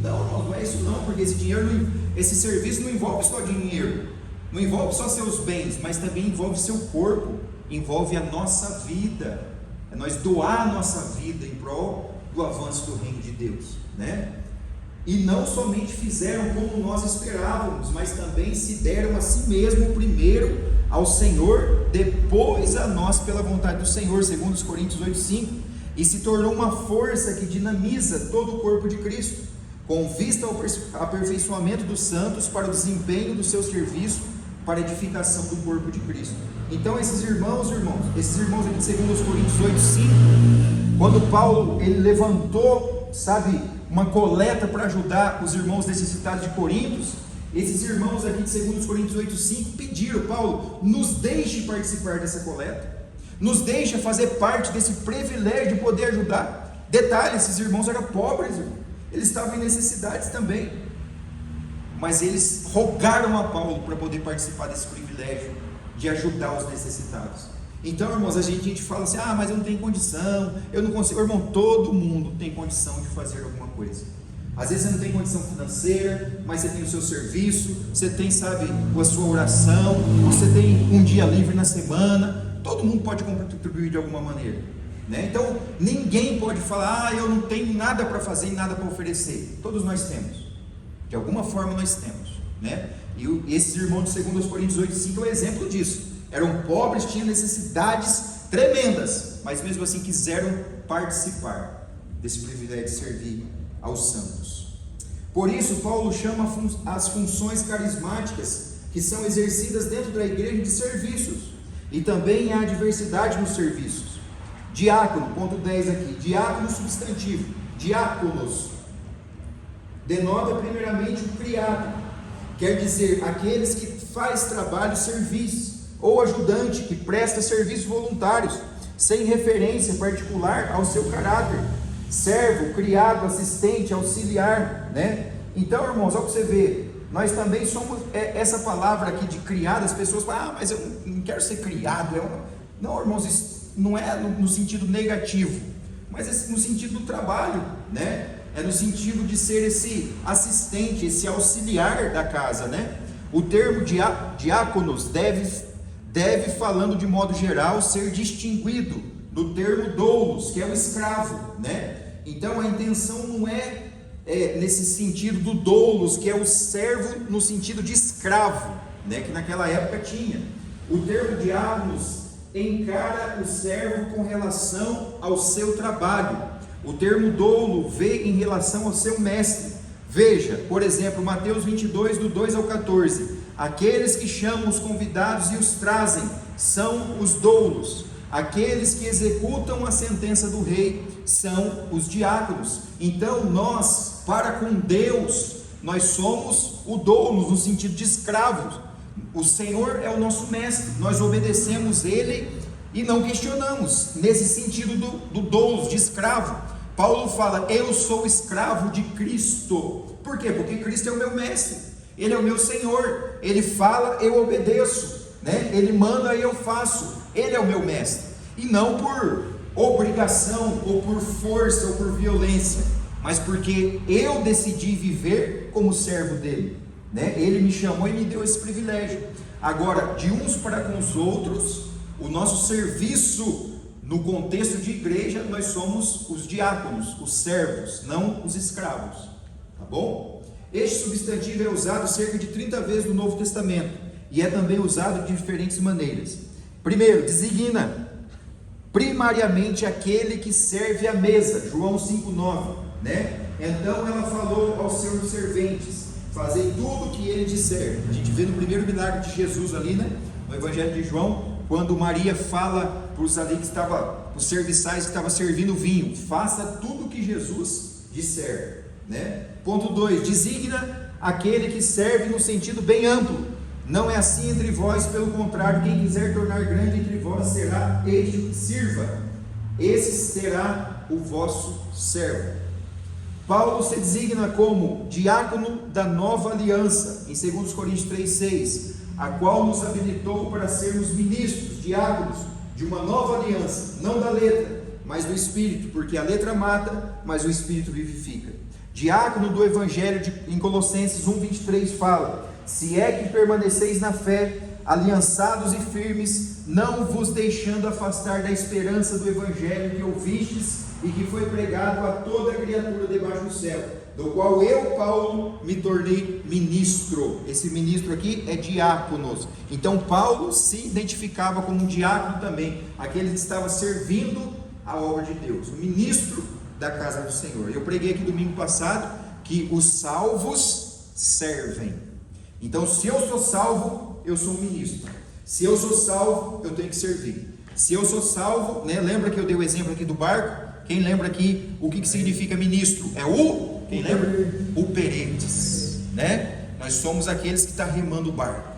Não, irmãos, não é isso não, porque esse serviço não envolve só dinheiro, não envolve só seus bens, mas também envolve seu corpo, envolve a nossa vida, é nós doar a nossa vida em prol do avanço do reino de Deus, né? E não somente fizeram como nós esperávamos, mas também se deram a si mesmo primeiro ao Senhor, depois a nós pela vontade do Senhor, segundo os Coríntios 8:5, e se tornou uma força que dinamiza todo o corpo de Cristo, com vista ao aperfeiçoamento dos santos para o desempenho do seu serviço, para a edificação do corpo de Cristo. Então esses irmãos aqui de segundo os Coríntios 8:5, quando Paulo ele levantou, uma coleta para ajudar os irmãos necessitados de Coríntios, esses irmãos aqui de 2 Coríntios 8:5 pediram: Paulo, nos deixe participar dessa coleta, nos deixe fazer parte desse privilégio de poder ajudar. Detalhe, esses irmãos eram pobres, eles estavam em necessidades também, mas eles rogaram a Paulo para poder participar desse privilégio de ajudar os necessitados. Então, irmãos, a gente fala assim: mas eu não tenho condição, eu não consigo. Irmão, todo mundo tem condição de fazer alguma coisa. Às vezes você não tem condição financeira, mas você tem o seu serviço, você tem, a sua oração, você tem um dia livre na semana. Todo mundo pode contribuir de alguma maneira, né? Então, ninguém pode falar: eu não tenho nada para fazer e nada para oferecer. Todos nós temos, de alguma forma nós temos, né? E esses irmãos de 2 Coríntios 8:5 é um exemplo disso. Eram pobres, tinham necessidades tremendas, mas mesmo assim quiseram participar desse privilégio de servir aos santos. Por isso Paulo chama as funções carismáticas que são exercidas dentro da igreja de serviços, e também há diversidade nos serviços. Diácono, ponto 10 aqui, diácono substantivo, diáconos, denota primeiramente o criado, quer dizer, aqueles que faz trabalho serviço, ou ajudante que presta serviços voluntários, sem referência particular ao seu caráter. Servo, criado, assistente, auxiliar, né? Então, irmãos, olha para você ver, nós também somos, essa palavra aqui de criado, as pessoas falam: mas eu não quero ser criado. Não, irmãos, isso não é no sentido negativo, mas é no sentido do trabalho, né? É no sentido de ser esse assistente, esse auxiliar da casa, né? O termo diáconos deve, falando de modo geral, ser distinguido do termo doulos, que é o escravo, né? Então a intenção não é nesse sentido do doulos, que é o servo no sentido de escravo, né? Que naquela época tinha. O termo diáconos encara o servo com relação ao seu trabalho. O termo doulo vê em relação ao seu mestre. Veja, por exemplo, Mateus 22, do 2 ao 14, aqueles que chamam os convidados e os trazem são os doulos, aqueles que executam a sentença do rei são os diáconos. Então nós, para com Deus, nós somos o doulos no sentido de escravos. O Senhor é o nosso mestre, nós obedecemos Ele e não questionamos, nesse sentido do doulos, de escravo. Paulo fala: eu sou escravo de Cristo. Por quê? Porque Cristo é o meu mestre, Ele é o meu Senhor, Ele fala, eu obedeço, né? Ele manda e eu faço, Ele é o meu mestre, e não por obrigação, ou por força, ou por violência, mas porque eu decidi viver como servo dele, né? Ele me chamou e me deu esse privilégio. Agora, de uns para com os outros, o nosso serviço no contexto de igreja, nós somos os diáconos, os servos, não os escravos, tá bom? Este substantivo é usado cerca de 30 vezes no Novo Testamento, e é também usado de diferentes maneiras. Primeiro, designa primariamente aquele que serve à mesa, João 5,9, né? Então ela falou aos seus serventes: fazei tudo o que ele disser. A gente vê no primeiro milagre de Jesus ali, né? No Evangelho de João, quando Maria fala para os ali que estavam, os serviçais que estavam servindo vinho: faça tudo o que Jesus disser, né? Ponto 2, designa aquele que serve no sentido bem amplo. Não é assim entre vós, pelo contrário, quem quiser tornar grande entre vós será este que sirva, esse será o vosso servo. Paulo se designa como diácono da nova aliança, em 2 Coríntios 3,6, a qual nos habilitou para sermos ministros, diáconos, de uma nova aliança, não da letra, mas do Espírito, porque a letra mata, mas o Espírito vivifica. Diácono do Evangelho, em Colossenses 1,23 fala: se é que permaneceis na fé, aliançados e firmes, não vos deixando afastar da esperança do Evangelho que ouvistes e que foi pregado a toda criatura debaixo do céu, do qual eu, Paulo, me tornei ministro. Esse ministro aqui é diáconos. Então Paulo se identificava como um diácono também, aquele que estava servindo a obra de Deus, o ministro da casa do Senhor. Eu preguei aqui domingo passado que os salvos servem. Então, se eu sou salvo, eu sou um ministro. Se eu sou salvo, eu tenho que servir. Se eu sou salvo, né? Lembra que eu dei o exemplo aqui do barco? Quem lembra aqui o que significa ministro? É o, quem lembra? O peretes, né? Nós somos aqueles que estão remando o barco.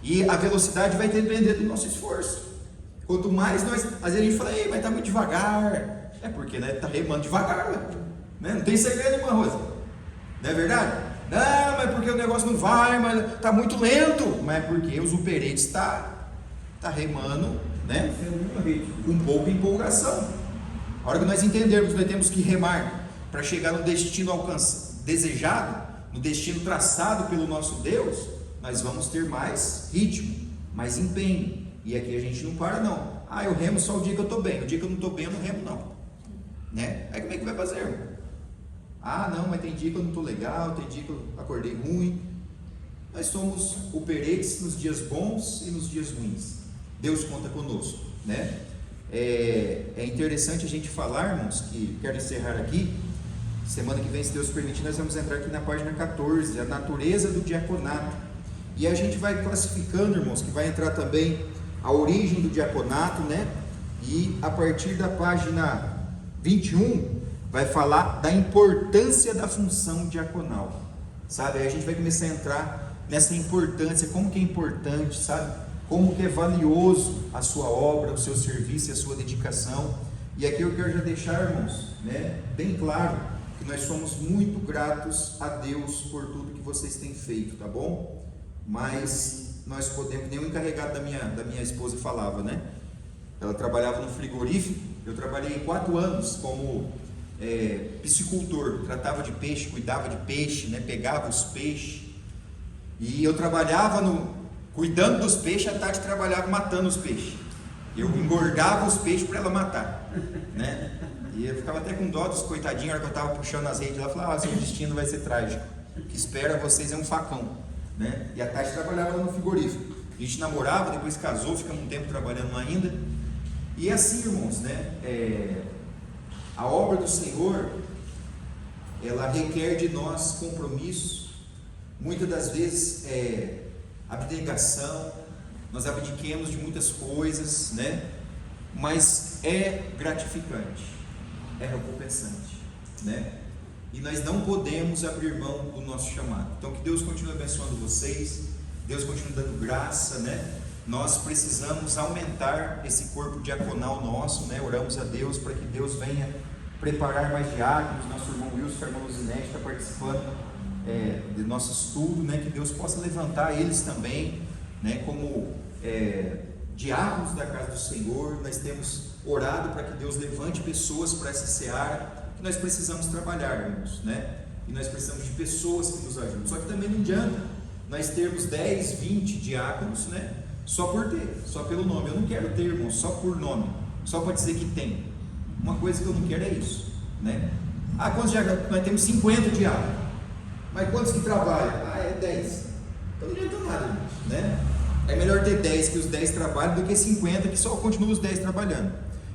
E a velocidade vai depender do nosso esforço. Quanto mais nós, às vezes a gente fala, ei, mas está muito devagar. É porque, né, está remando devagar, né? Não tem segredo, irmã Rosa. Não é verdade? Não, mas porque o negócio não vai, mas está muito lento. Mas é porque os uperetes está remando, né? Com pouca empolgação. A hora que nós entendermos que nós temos que remar para chegar no destino desejado, no destino traçado pelo nosso Deus, nós vamos ter mais ritmo, mais empenho. E aqui a gente não para não. Ah, eu remo só o dia que eu estou bem. O dia que eu não estou bem, eu não remo não, né? Aí como é que vai fazer, irmão? Ah, não, mas tem dia que eu não estou legal, tem dia que eu acordei ruim. Nós somos operetes nos dias bons e nos dias ruins. Deus conta conosco, né? É interessante a gente falar, irmãos, que quero encerrar aqui. Semana que vem, se Deus permitir, nós vamos entrar aqui na página 14, a natureza do diaconato. E a gente vai classificando, irmãos, que vai entrar também a origem do diaconato, né? E a partir da página 21, vai falar da importância da função diaconal, sabe? Aí a gente vai começar a entrar nessa importância, como que é importante, sabe? Como que é valioso a sua obra, o seu serviço e a sua dedicação. E aqui eu quero já deixar, irmãos, né, bem claro que nós somos muito gratos a Deus por tudo que vocês têm feito, tá bom? Mas nós podemos, nem o encarregado da minha esposa falava, né? Ela trabalhava no frigorífico. Eu trabalhei 4 anos como piscicultor, tratava de peixe, cuidava de peixe, né? Pegava os peixes. E eu trabalhava cuidando dos peixes, à tarde trabalhava matando os peixes. Eu engordava os peixes para ela matar, né? E eu ficava até com dó dos coitadinhos, na hora que eu estava puxando as redes, ela falava, seu destino vai ser trágico, o que espera vocês é um facão, né? E à tarde trabalhava lá no frigorífico. A gente namorava, depois casou, ficamos um tempo trabalhando ainda. E assim, irmãos, né? A obra do Senhor, ela requer de nós compromissos, muitas das vezes abnegação, nós abdiquemos de muitas coisas, né? Mas é gratificante, é recompensante, né? E nós não podemos abrir mão do nosso chamado. Então que Deus continue abençoando vocês, Deus continue dando graça, né? Nós precisamos aumentar esse corpo diaconal nosso, né? Oramos a Deus para que Deus venha preparar mais diáconos. Nosso irmão Wilson, a irmã Luzinete está participando de nosso estudo, né? Que Deus possa levantar eles também, né? Como diáconos da casa do Senhor. Nós temos orado para que Deus levante pessoas para essa seara, que nós precisamos trabalhar, irmãos, né? E nós precisamos de pessoas que nos ajudem. Só que também não adianta nós termos 10, 20 diáconos, né? Só por ter, só pelo nome. Eu não quero ter, irmãos, só por nome, só para dizer que tem. Uma coisa que eu não quero é isso, né? Ah, quantos diáconos? Nós temos 50 diáconos. Mas quantos que trabalham? Ah, é 10. Então não adianta nada, irmãos, né? É melhor ter 10 que os 10 trabalham do que 50 que só continuam os 10 trabalhando.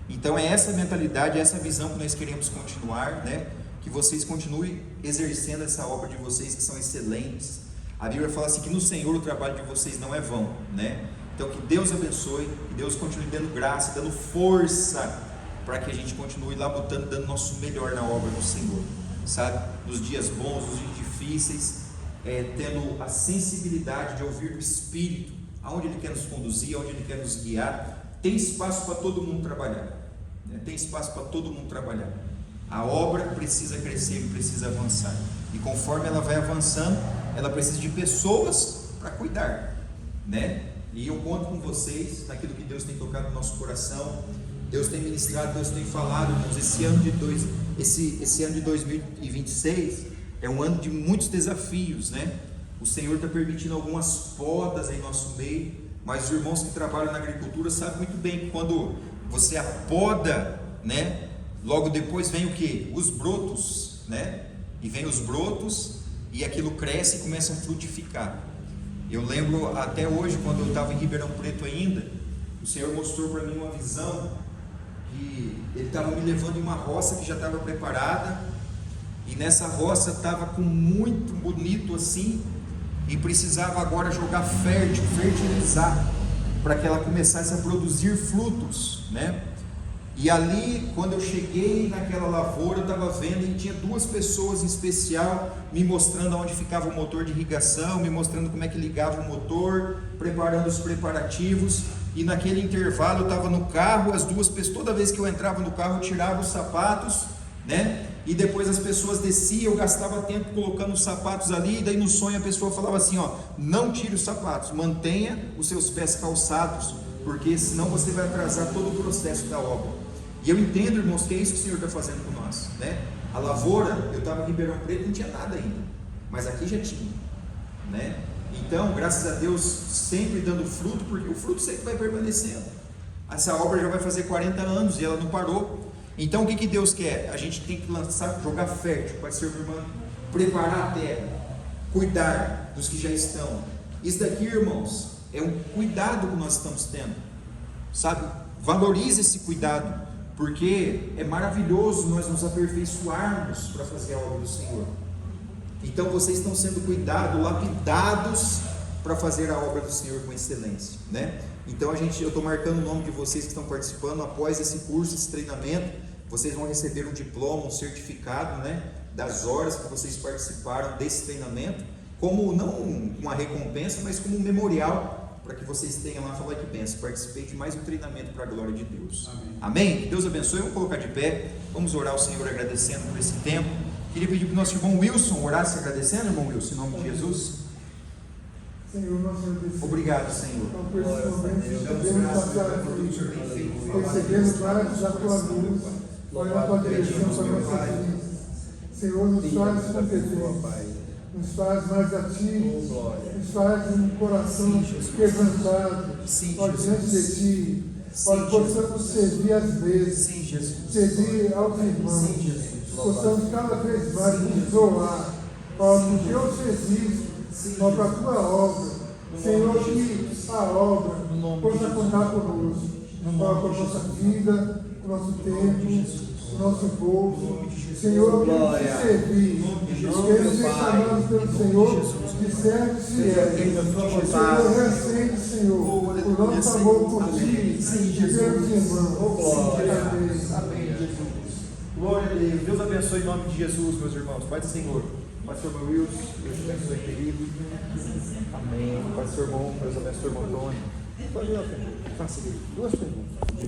Então é essa mentalidade, essa visão que nós queremos continuar, né? Que vocês continuem exercendo essa obra de vocês que são excelentes. A Bíblia fala assim que no Senhor o trabalho de vocês não é vão, né? Então que Deus abençoe, que Deus continue dando graça, dando força para que a gente continue lá lutando, dando nosso melhor na obra do Senhor, sabe? Nos dias bons, nos dias difíceis, tendo a sensibilidade de ouvir o Espírito, aonde Ele quer nos conduzir, aonde Ele quer nos guiar. Tem espaço para todo mundo trabalhar, né? Tem espaço para todo mundo trabalhar. A obra precisa crescer e precisa avançar, e conforme ela vai avançando, ela precisa de pessoas para cuidar, né? E eu conto com vocês naquilo que Deus tem tocado no nosso coração. Deus tem ministrado, Deus tem falado, irmãos. Esse ano de 2026 é um ano de muitos desafios, né? O Senhor está permitindo algumas podas em nosso meio, mas os irmãos que trabalham na agricultura sabem muito bem que quando você apoda, né? Logo depois vem o que? Os brotos, né? e vem os brotos, e aquilo cresce e começa a frutificar. Eu lembro até hoje, quando eu estava em Ribeirão Preto ainda, o Senhor mostrou para mim uma visão, que Ele estava me levando em uma roça que já estava preparada, e nessa roça estava com muito bonito assim, e precisava agora jogar fértil, fertilizar, para que ela começasse a produzir frutos, né? E ali, quando eu cheguei naquela lavoura, eu estava vendo, e tinha duas pessoas em especial me mostrando onde ficava o motor de irrigação, me mostrando como é que ligava o motor, preparando os preparativos. E naquele intervalo eu estava no carro, as duas pessoas, toda vez que eu entrava no carro eu tirava os sapatos, né? E depois as pessoas desciam, eu gastava tempo colocando os sapatos ali, e daí no sonho a pessoa falava assim, ó, não tire os sapatos, mantenha os seus pés calçados, porque senão você vai atrasar todo o processo da obra. E eu entendo, irmãos, que é isso que o Senhor está fazendo com nós, né? A lavoura, eu estava em Ribeirão Preto, não tinha nada ainda, mas aqui já tinha, né? Então, graças a Deus, sempre dando fruto, porque o fruto sempre vai permanecendo. Essa obra já vai fazer 40 anos e ela não parou. Então, o que Deus quer? A gente tem que lançar, jogar fértil, Pai, Senhor, irmão, preparar a terra, cuidar dos que já estão. Isso daqui, irmãos, é um cuidado que nós estamos tendo, sabe? Valorize esse cuidado, porque é maravilhoso nós nos aperfeiçoarmos para fazer a obra do Senhor. Então vocês estão sendo cuidados, lapidados para fazer a obra do Senhor com excelência, né? Então eu estou marcando o nome de vocês que estão participando. Após esse curso, esse treinamento, vocês vão receber um diploma, um certificado, né, das horas que vocês participaram desse treinamento, como não uma recompensa, mas como um memorial, para que vocês tenham lá, falar que benção, participei de mais um treinamento para a glória de Deus. Amém? Que Deus abençoe. Vamos colocar de pé, vamos orar ao Senhor agradecendo por esse tempo. Queria pedir para o nosso irmão Wilson orasse agradecendo, irmão Wilson, em nome de Jesus. Senhor, nós agradecemos. Obrigado, Senhor. Então, por esse momento, podemos passar aqui, recebendo mais da tua luz, olhando a tua direção para a nossa vida. Senhor, nos faz competentes, nos faz mais ativos, nos faz um coração quebrantado, ó, diante de Ti, para que possamos servir às vezes, servir aos irmãos, possamos cada vez mais nos doar para o Teu serviço, para a Tua obra. Senhor, que a obra possa contar conosco, para a nossa vida, o nosso tempo, o nosso povo. Senhor, que te servir, queremos ser chamados pelo Senhor de servos fiéis. O Senhor recebe, Senhor, o nosso amor por Ti e pelos irmãos. Amém, Jesus. Glória a Deus. Deus abençoe em nome de Jesus, meus irmãos. Pai do Senhor. Pastor Wilson, Deus te abençoe, querido. Amém. Pastor bom, Deus abençoe, irmão Antônio. Faça duas perguntas.